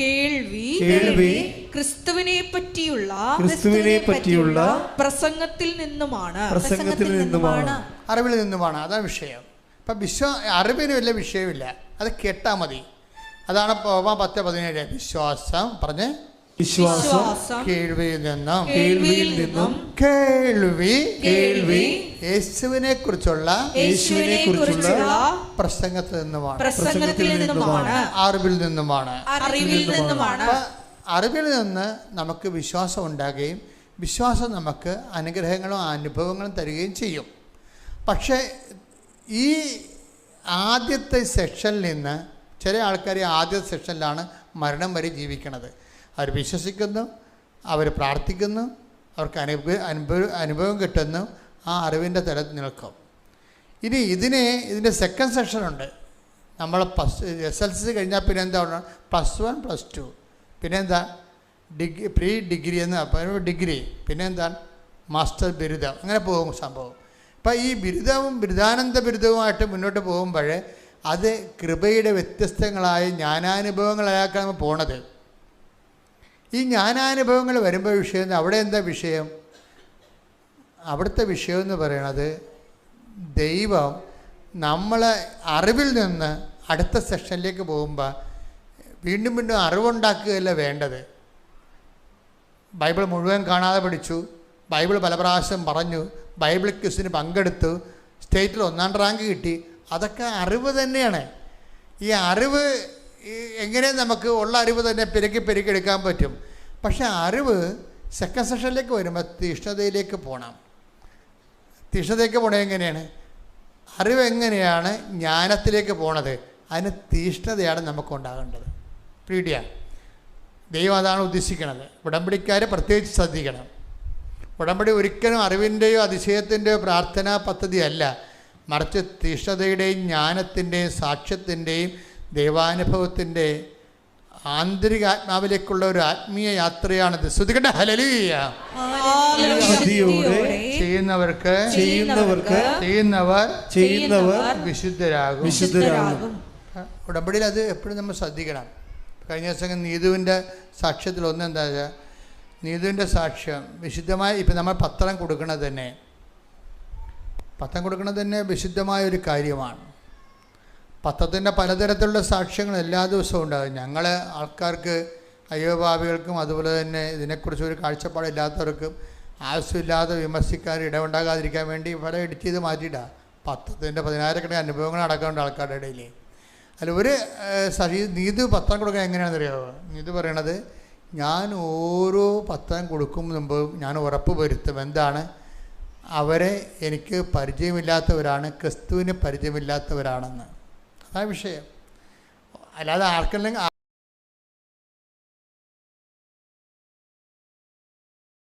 കേൾവി ക്രിസ്തുവിനെ പറ്റിയുള്ള പ്രസംഗത്തിൽ നിന്നുമാണ്. അറിവിൽ നിന്നുമാണ്. അതാണ് വിഷയം. ഇപ്പം അറിവിന് വലിയ വിഷയമില്ല, അത് കേട്ടാൽ മതി. അതാണ് റോമ 10:17. വിശ്വാസം പറഞ്ഞ് കേൾവിയിൽ നിന്നും കേൾവി യേശുവിനെ കുറിച്ചുള്ള പ്രസംഗത്തിൽ നിന്നുമാണ്. അറിവിൽ നിന്നുമാണ്. അറിവിൽ നിന്ന് നമുക്ക് വിശ്വാസം ഉണ്ടാകുകയും വിശ്വാസം നമുക്ക് അനുഗ്രഹങ്ങളും അനുഭവങ്ങളും തരികയും ചെയ്യും. പക്ഷേ ഈ ആദ്യത്തെ സെക്ഷനിൽ നിന്ന് ചില ആൾക്കാർ ആദ്യത്തെ സെക്ഷനിലാണ് മരണം വരെ ജീവിക്കുന്നത്. അവർ വിശ്വസിക്കുന്നു, അവർ പ്രാർത്ഥിക്കുന്നു, അവർക്ക് അനുഭവം കിട്ടുന്നു, ആ അറിവിൻ്റെ തലത്തിൽ നിൽക്കും. ഇനി ഇതിൻ്റെ സെക്കൻഡ് സെക്ഷനുണ്ട്. നമ്മൾ SLC കഴിഞ്ഞാൽ പിന്നെ എന്താ +1 +2, പിന്നെ എന്താ പ്രീ ഡിഗ്രി എന്ന് ഡിഗ്രി, പിന്നെ എന്താണ് മാസ്റ്റർ ബിരുദം, അങ്ങനെ പോകും സംഭവം. അപ്പം ഈ ബിരുദവും ബിരുദാനന്ദ ബിരുദവുമായിട്ട് മുന്നോട്ട് പോകുമ്പോൾ അത് കൃപയുടെ വ്യത്യസ്തങ്ങളായ ജ്ഞാനാനുഭവങ്ങളാക്കാണ് പോണത്. ഈ ജ്ഞാനാനുഭവങ്ങൾ വരുമ്പോൾ വിഷയം അവിടെ എന്താ വിഷയം? അവിടുത്തെ വിഷയം എന്ന് പറയണത് ദൈവം നമ്മളെ അറിവിൽ നിന്ന് അടുത്ത സെക്ഷനിലേക്ക് പോകുമ്പോൾ വീണ്ടും വീണ്ടും അറിവുണ്ടാക്കുകയല്ല വേണ്ടത്. ബൈബിൾ മുഴുവൻ കാണാതെ പഠിച്ചു, ബൈബിൾ പല പ്രാവശ്യം പറഞ്ഞു, ബൈബിൾ ക്വിസിന് പങ്കെടുത്തു, സ്റ്റേറ്റിൽ 1ാം റാങ്ക് കിട്ടി, അതൊക്കെ അറിവ് തന്നെയാണ്. ഈ അറിവ് എങ്ങനെ നമുക്ക് ഉള്ള അറിവ് തന്നെ പെരുക്കി എടുക്കാൻ പറ്റും. പക്ഷേ അറിവ് സെക്കൻഡ് സെക്ഷനിലേക്ക് വരുമ്പോൾ തീഷ്ണതയിലേക്ക് പോകണം. തീഷ്ണതയിലേക്ക് പോകണത് എങ്ങനെയാണ്? അറിവ് എങ്ങനെയാണ് ജ്ഞാനത്തിലേക്ക് പോണത്? അതിന് തീഷ്ണതയാണ് നമുക്കുണ്ടാകേണ്ടത്. പീഡിയാണ് ദൈവം അതാണ് ഉദ്ദേശിക്കുന്നത്. ഉടമ്പടിക്കാർ പ്രത്യേകിച്ച് ശ്രദ്ധിക്കണം. ഉടമ്പടി ഒരിക്കലും അറിവിൻ്റെയോ അതിശയത്തിൻ്റെയോ പ്രാർത്ഥനാ പദ്ധതിയല്ല, മറിച്ച് തീഷ്ണതയുടെയും ജ്ഞാനത്തിൻ്റെയും സാക്ഷ്യത്തിൻ്റെയും ദൈവാനുഭവത്തിൻ്റെ ആന്തരികാത്മാവിലേക്കുള്ള ഒരു ആത്മീയ യാത്രയാണിത്. ശ്രുതികട്ടെ ഹല്ലേലൂയ. ചെയ്യുന്നവർ വിശുദ്ധരാകും. ഉടമ്പടിയിൽ അത് എപ്പോഴും നമ്മൾ ശ്രദ്ധിക്കണം. കഴിഞ്ഞ ദിവസം നീതുവിൻ്റെ സാക്ഷ്യത്തിൽ ഒന്നെന്താ വെച്ചാൽ, നീതുവിൻ്റെ സാക്ഷ്യം വിശുദ്ധമായി, ഇപ്പം നമ്മൾ പത്രം കൊടുക്കുന്നത് തന്നെ വിശുദ്ധമായൊരു കാര്യമാണ്. പത്രത്തിൻ്റെ പലതരത്തിലുള്ള സാക്ഷ്യങ്ങൾ എല്ലാ ദിവസവും ഉണ്ടാകും. ഞങ്ങൾ ആൾക്കാർക്ക്, അയ്യോഭാവികൾക്കും അതുപോലെ തന്നെ ഇതിനെക്കുറിച്ച് ഒരു കാഴ്ചപ്പാടില്ലാത്തവർക്കും ആവശ്യമില്ലാതെ വിമർശിക്കാൻ ഇടമുണ്ടാകാതിരിക്കാൻ വേണ്ടി ഇവിടെ എഡിറ്റ് ചെയ്ത് മാറ്റിയിട്ടാണ്. പത്രത്തിൻ്റെ 10,000 അനുഭവങ്ങൾ അടക്കമുണ്ട് ആൾക്കാരുടെ ഇടയിൽ. അല്ല, ഒരു നീതു പത്രം കൊടുക്കാൻ എങ്ങനെയാണെന്നറിയാമോ? നീതു പറയണത്, ഞാൻ ഓരോ പത്രം കൊടുക്കും മുമ്പും ഞാൻ ഉറപ്പ് വരുത്തും. എന്താണ്? അവരെ എനിക്ക് പരിചയമില്ലാത്തവരാണ്, ക്രിസ്തുവിന് പരിചയമില്ലാത്തവരാണെന്ന്. അതാണ് വിഷയം. അല്ലാതെ ആർക്കെങ്കിലും